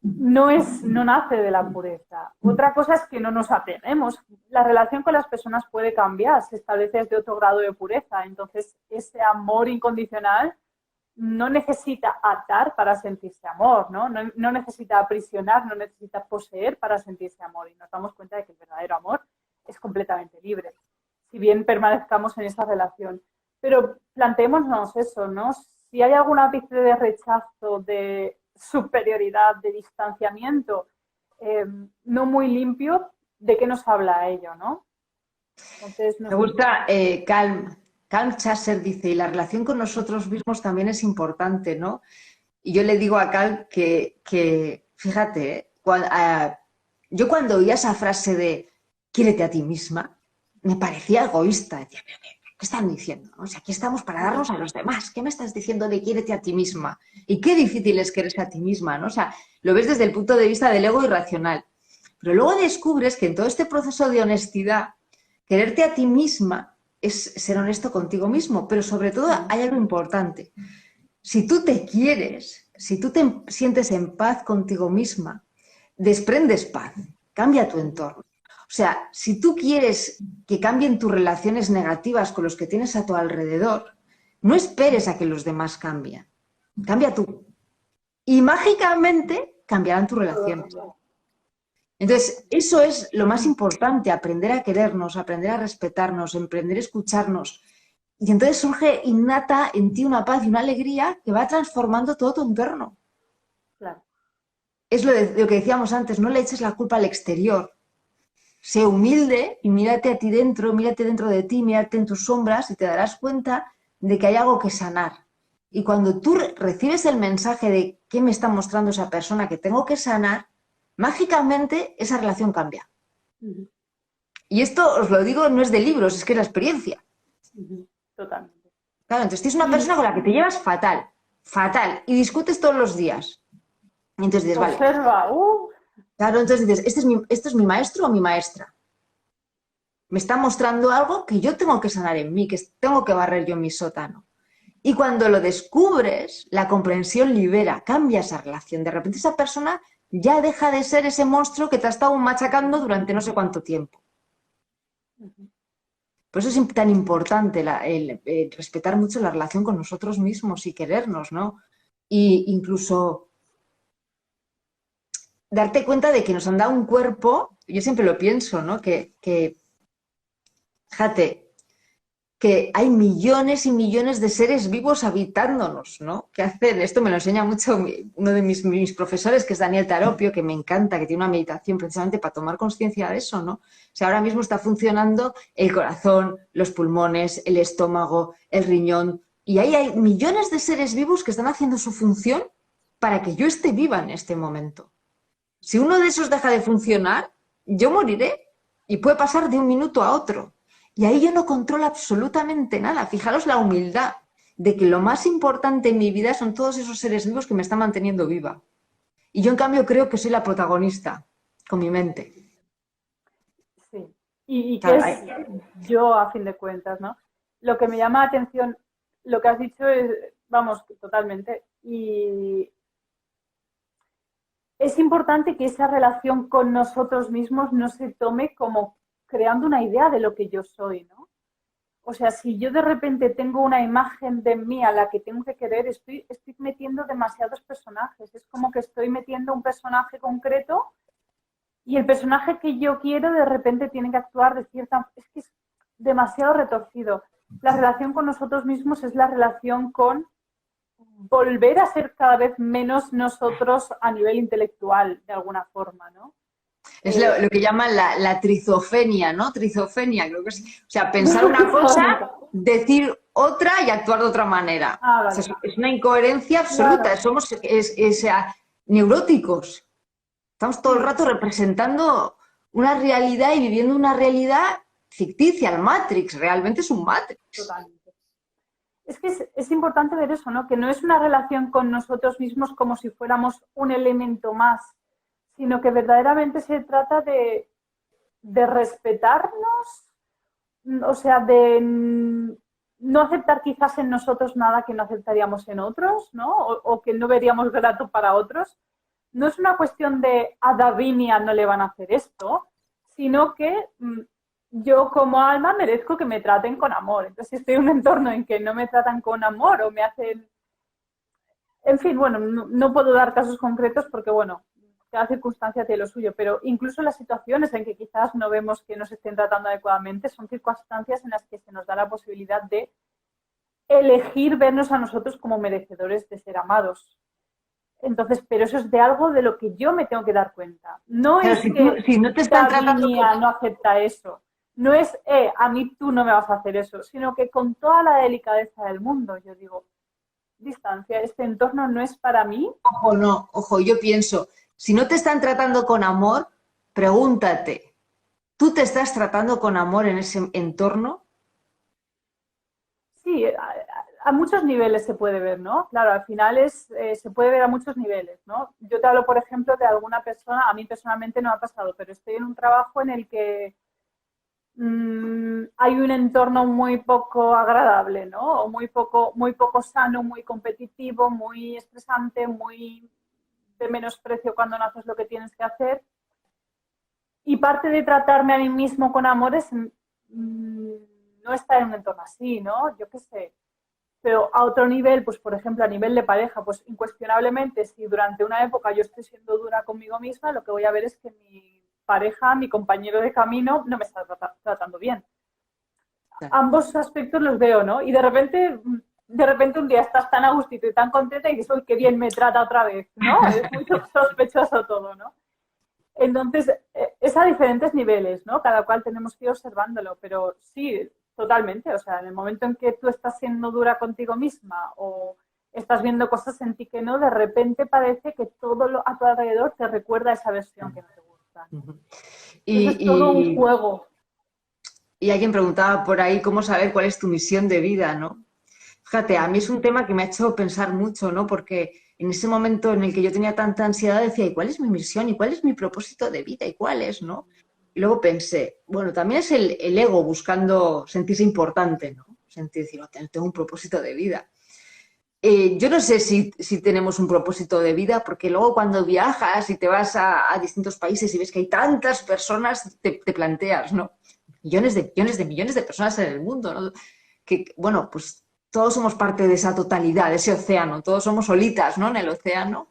no nace de la pureza. Otra cosa es que no nos atenemos. La relación con las personas puede cambiar, se establece desde otro grado de pureza. Entonces, ese amor incondicional no necesita atar para sentirse amor, ¿no? No necesita aprisionar, no necesita poseer para sentirse amor. Y nos damos cuenta de que el verdadero amor es completamente libre, si bien permanezcamos en esa relación. Pero planteémonos eso, ¿no? Si hay algún ápice de rechazo, de superioridad, de distanciamiento no muy limpio, ¿de qué nos habla ello, no? Entonces, no Me sé. gusta Calm Chasser dice, y la relación con nosotros mismos también es importante, ¿no? Y yo le digo a Cal que fíjate, yo cuando oía esa frase de quiérete a ti misma, me parecía egoísta. Decía, pero, ¿qué están diciendo? O sea, aquí estamos para darnos a los demás. ¿Qué me estás diciendo de quiérete a ti misma? Y qué difícil es quererse a ti misma, ¿no? O sea, lo ves desde el punto de vista del ego irracional. Pero luego descubres que en todo este proceso de honestidad, quererte a ti misma es ser honesto contigo mismo, pero sobre todo hay algo importante. Si tú te quieres, si tú te sientes en paz contigo misma, desprendes paz, cambia tu entorno. O sea, si tú quieres que cambien tus relaciones negativas con los que tienes a tu alrededor, no esperes a que los demás cambien. Cambia tú. Y mágicamente cambiarán tus relaciones. Entonces, eso es lo más importante, aprender a querernos, aprender a respetarnos, aprender a escucharnos. Y entonces surge innata en ti una paz y una alegría que va transformando todo tu entorno. Claro. Es lo que decíamos antes, no le eches la culpa al exterior. Sé humilde y mírate dentro de ti, mírate en tus sombras y te darás cuenta de que hay algo que sanar. Y cuando tú recibes el mensaje de qué me está mostrando esa persona que tengo que sanar, mágicamente esa relación cambia. Y esto os lo digo, no es de libros, es que es la experiencia. Totalmente. Claro, entonces tienes una persona con la que te llevas fatal, fatal, y discutes todos los días. Y entonces dices, vale. Observa, Claro, entonces dices, ¿este es mi maestro o mi maestra? Me está mostrando algo que yo tengo que sanar en mí, que tengo que barrer yo en mi sótano. Y cuando lo descubres, la comprensión libera, cambia esa relación. De repente esa persona ya deja de ser ese monstruo que te ha estado machacando durante no sé cuánto tiempo. Por eso es tan importante el respetar mucho la relación con nosotros mismos y querernos, ¿no? Y incluso darte cuenta de que nos han dado un cuerpo, yo siempre lo pienso, ¿no? Fíjate, que hay millones y millones de seres vivos habitándonos, ¿no? ¿Qué hacen? Esto me lo enseña mucho uno de mis profesores, que es Daniel Taropio, que me encanta, que tiene una meditación precisamente para tomar conciencia de eso, ¿no? O sea, ahora mismo está funcionando el corazón, los pulmones, el estómago, el riñón, y ahí hay millones de seres vivos que están haciendo su función para que yo esté viva en este momento. Si uno de esos deja de funcionar, yo moriré y puede pasar de un minuto a otro. Y ahí yo no controlo absolutamente nada. Fijaros la humildad de que lo más importante en mi vida son todos esos seres vivos que me están manteniendo viva. Y yo, en cambio, creo que soy la protagonista con mi mente. Sí. Y que Claro, es yo, a fin de cuentas, ¿no? Lo que me llama la atención, lo que has dicho es, vamos, totalmente. Y es importante que esa relación con nosotros mismos no se tome como creando una idea de lo que yo soy, ¿no? O sea, si yo de repente tengo una imagen de mí a la que tengo que querer, estoy metiendo demasiados personajes. Es como que estoy metiendo un personaje concreto y el personaje que yo quiero de repente tiene que actuar de cierta... Es que es demasiado retorcido. La relación con nosotros mismos es la relación con volver a ser cada vez menos nosotros a nivel intelectual, de alguna forma, ¿no? es lo que llaman la trizofenia, ¿no? Trizofenia, creo que es. O sea, pensar una cosa, decir otra y actuar de otra manera. Ah, O vale. sea, es una incoherencia absoluta. Claro. Somos neuróticos. Estamos todo el Sí, rato representando una realidad y viviendo una realidad ficticia, el Matrix. Realmente es un Matrix. totalmente. Es que es importante ver eso, ¿no? Que no es una relación con nosotros mismos como si fuéramos un elemento más, sino que verdaderamente se trata de respetarnos, o sea, de no aceptar quizás en nosotros nada que no aceptaríamos en otros, ¿no? O que no veríamos grato para otros. No es una cuestión de a Davinia no le van a hacer esto, sino que yo como alma merezco que me traten con amor. Entonces, si estoy en un entorno en que no me tratan con amor o me hacen... En fin, bueno, no puedo dar casos concretos porque, bueno, cada circunstancia tiene lo suyo, pero incluso las situaciones en que quizás no vemos que nos estén tratando adecuadamente son circunstancias en las que se nos da la posibilidad de elegir vernos a nosotros como merecedores de ser amados. Entonces, pero eso es de algo de lo que yo me tengo que dar cuenta. No Claro, es que si no te están tratando Davinia no acepta eso. No es, a mí tú no me vas a hacer eso, sino que con toda la delicadeza del mundo, yo digo, distancia, este entorno no es para mí. Ojo, no, ojo, yo pienso, si no te están tratando con amor, pregúntate, ¿tú te estás tratando con amor en ese entorno? Sí, a muchos niveles se puede ver, ¿no? Claro, al final se puede ver a muchos niveles, ¿no? Yo te hablo, por ejemplo, de alguna persona, a mí personalmente no ha pasado, pero estoy en un trabajo en el que hay un entorno muy poco agradable, ¿no? O muy poco sano, muy competitivo, muy estresante, muy de menosprecio cuando no haces lo que tienes que hacer. Y parte de tratarme a mí mismo con amor es no estar en un entorno así, ¿no? Yo qué sé. Pero a otro nivel, pues por ejemplo, a nivel de pareja, pues incuestionablemente, si durante una época yo estoy siendo dura conmigo misma, lo que voy a ver es que mi pareja, mi compañero de camino, no me está tratando bien. Ambos aspectos los veo, ¿no? Y de repente un día estás tan a gustito y tan contenta y dices, uy, qué bien me trata otra vez, ¿no? Es muy sospechoso todo, ¿no? Entonces, es a diferentes niveles, ¿no? Cada cual tenemos que ir observándolo, pero sí, totalmente. O sea, en el momento en que tú estás siendo dura contigo misma o estás viendo cosas en ti que no, de repente parece que todo a tu alrededor te recuerda a esa versión que no te gusta, ¿no? Entonces es todo un Y, juego. y alguien preguntaba por ahí cómo saber cuál es tu misión de vida, ¿no? Fíjate, a mí es un tema que me ha hecho pensar mucho, ¿no? Porque en ese momento en el que yo tenía tanta ansiedad decía, ¿y cuál es mi misión? ¿Y cuál es mi propósito de vida? ¿Y cuál es, no? Y luego pensé, bueno, también es el ego buscando sentirse importante, ¿no? Sentir, decir, oh, tengo un propósito de vida. Yo no sé si tenemos un propósito de vida, porque luego cuando viajas y te vas a distintos países y ves que hay tantas personas, te planteas, ¿no? Millones de personas en el mundo, ¿no? Que, bueno, pues todos somos parte de esa totalidad, de ese océano, todos somos olitas, ¿no? En el océano.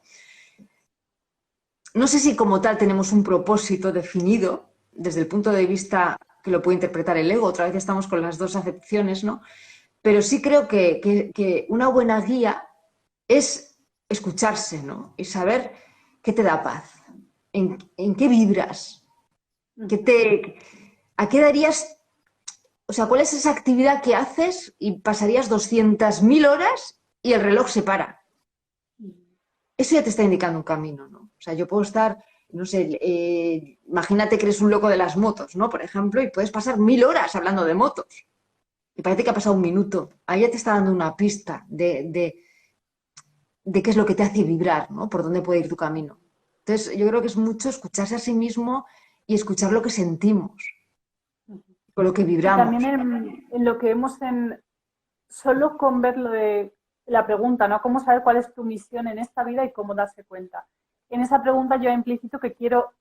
no sé si como tal tenemos un propósito definido desde el punto de vista que lo puede interpretar el ego, otra vez estamos con las dos acepciones, ¿no? Pero sí creo que una buena guía es escucharse, ¿no? Y saber qué te da paz, en qué vibras, a qué darías, o sea, cuál es esa actividad que haces y pasarías 200.000 horas y el reloj se para. Eso ya te está indicando un camino, ¿no? O sea, yo puedo estar, no sé, imagínate que eres un loco de las motos, ¿no? Por ejemplo, y puedes pasar 1.000 horas hablando de motos. Y parece que ha pasado un minuto. Ahí ya te está dando una pista de qué es lo que te hace vibrar, ¿no? Por dónde puede ir tu camino. Entonces, yo creo que es mucho escucharse a sí mismo y escuchar lo que sentimos, con lo que Y también vibramos. en lo que hemos en, solo con ver lo de la pregunta, ¿no? ¿Cómo saber cuál es tu misión en esta vida y cómo darse cuenta? En esa pregunta yo implícito que quiero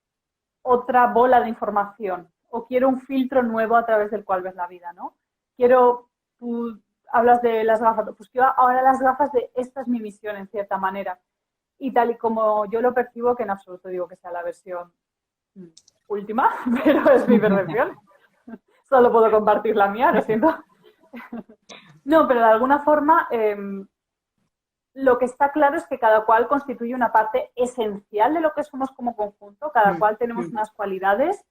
otra bola de información o quiero un filtro nuevo a través del cual ves la vida, ¿no? Quiero, tú hablas de las gafas, pues quiero ahora las gafas de esta es mi misión en cierta manera. Y tal y como yo lo percibo, que en absoluto digo que sea la versión última, pero es mi percepción. Solo puedo compartir la mía, lo siento. No, pero de alguna forma lo que está claro es que cada cual constituye una parte esencial de lo que somos como conjunto, cada cual tenemos unas cualidades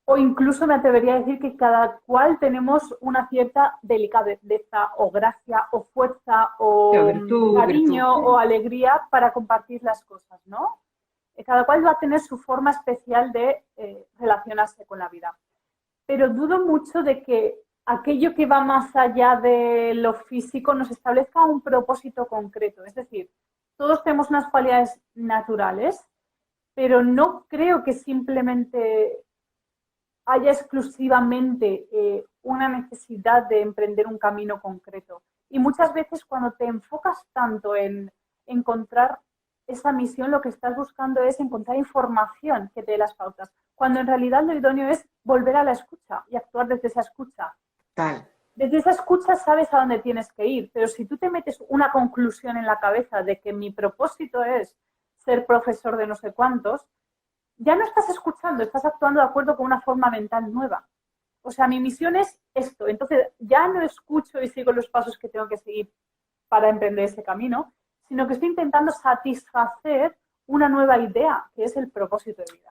o incluso me atrevería a decir que cada cual tenemos una cierta delicadeza o gracia o fuerza o Virtud, virtud. cariño o alegría para compartir las cosas, ¿no? Cada cual va a tener su forma especial de relacionarse con la vida. Pero dudo mucho de que aquello que va más allá de lo físico nos establezca un propósito concreto. Es decir, todos tenemos unas cualidades naturales, pero no creo que simplemente haya exclusivamente una necesidad de emprender un camino concreto. Y muchas veces cuando te enfocas tanto en encontrar esa misión, lo que estás buscando es encontrar información que te dé las pautas, cuando en realidad lo idóneo es volver a la escucha y actuar desde esa escucha. Tal. Desde esa escucha sabes a dónde tienes que ir, pero si tú te metes una conclusión en la cabeza de que mi propósito es ser profesor de no sé cuántos, ya no estás escuchando, estás actuando de acuerdo con una forma mental nueva. O sea, mi misión es esto. Entonces, ya no escucho y sigo los pasos que tengo que seguir para emprender ese camino, sino que estoy intentando satisfacer una nueva idea, que es el propósito de vida.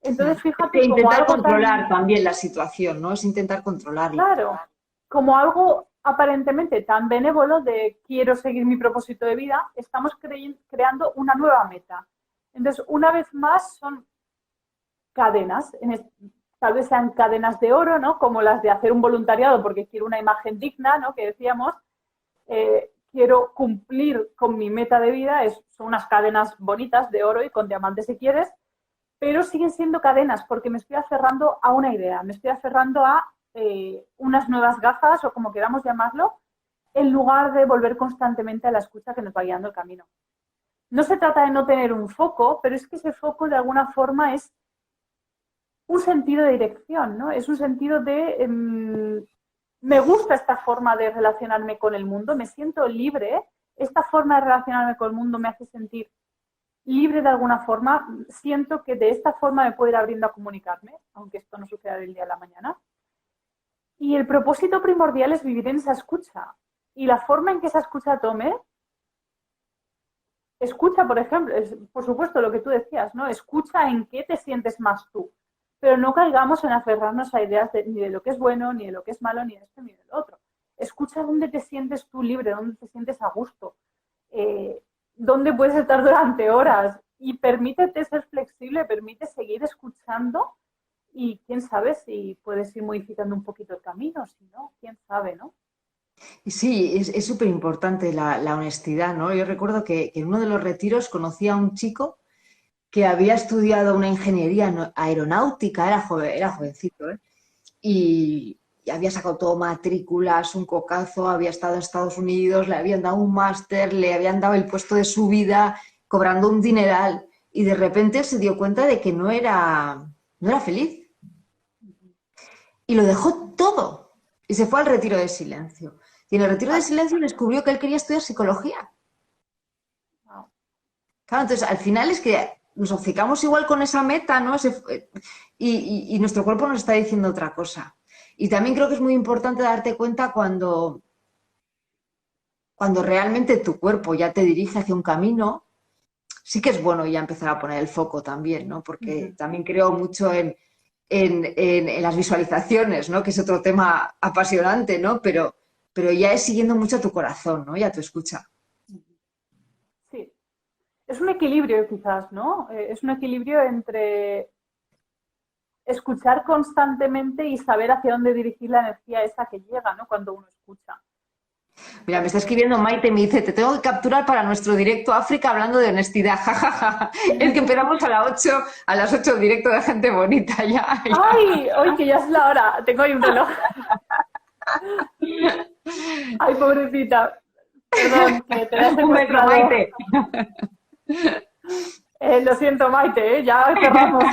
Entonces, Es que fíjate como intentar algo controlar tan también la situación, ¿no? Es intentar controlarla. claro, como algo aparentemente tan benévolo de quiero seguir mi propósito de vida, estamos creando una nueva meta. Entonces, una vez más, son cadenas, tal vez sean cadenas de oro, ¿no? Como las de hacer un voluntariado porque quiero una imagen digna, ¿no? Que decíamos, quiero cumplir con mi meta de vida, son unas cadenas bonitas de oro y con diamantes si quieres, pero siguen siendo cadenas porque me estoy aferrando a una idea, me estoy aferrando a unas nuevas gafas o como queramos llamarlo, en lugar de volver constantemente a la escucha que nos va guiando el camino. No se trata de no tener un foco, pero es que ese foco de alguna forma es un sentido de dirección, ¿no? Es un sentido de me gusta esta forma de relacionarme con el mundo, me siento libre, esta forma de relacionarme con el mundo me hace sentir libre de alguna forma, siento que de esta forma me puedo ir abriendo a comunicarme, aunque esto no suceda del día a la mañana. Y el propósito primordial es vivir en esa escucha. Y la forma en que esa escucha tome, escucha, por ejemplo, es, por supuesto lo que tú decías, ¿no? Escucha en qué te sientes más tú. Pero no caigamos en aferrarnos a ideas ni de lo que es bueno, ni de lo que es malo, ni de esto, ni del otro. Escucha dónde te sientes tú libre, dónde te sientes a gusto, dónde puedes estar durante horas y permítete ser flexible, permite seguir escuchando y quién sabe si puedes ir modificando un poquito el camino, si no, quién sabe, ¿no? Y sí, es súper importante la honestidad, ¿no? Yo recuerdo que en uno de los retiros conocí a un chico que había estudiado una ingeniería aeronáutica, era jovencito, ¿eh? Y había sacado todo matrículas, un cocazo, había estado en Estados Unidos, le habían dado un máster, le habían dado el puesto de su vida, cobrando un dineral, y de repente se dio cuenta de que no era feliz. Y lo dejó todo. Y se fue al retiro de silencio. Y en el retiro de Vale. silencio descubrió que él quería estudiar psicología. Wow. Claro, entonces al final es que nos obcecamos igual con esa meta, ¿no? Y nuestro cuerpo nos está diciendo otra cosa. Y también creo que es muy importante darte cuenta cuando realmente tu cuerpo ya te dirige hacia un camino, sí que es bueno ya empezar a poner el foco también, ¿no? Porque también creo mucho en las visualizaciones, ¿no? Que es otro tema apasionante, ¿no? Pero ya es siguiendo mucho a tu corazón, ¿no? Y a tu escucha. Sí, es un equilibrio quizás, ¿no? Es un equilibrio entre escuchar constantemente y saber hacia dónde dirigir la energía esa que llega, ¿no? Cuando uno escucha. Mira, me está escribiendo Maite, me dice, te tengo que capturar para nuestro directo África hablando de honestidad. jajaja. Es que empezamos a las 8 directo de gente bonita ya. ¡Ay! ¡Ay, que ya es la hora! Tengo ahí un reloj. ¡Ay, pobrecita! Perdón, que te has Un beso, secuestrado. Maite. Lo siento, Maite, ya cerramos.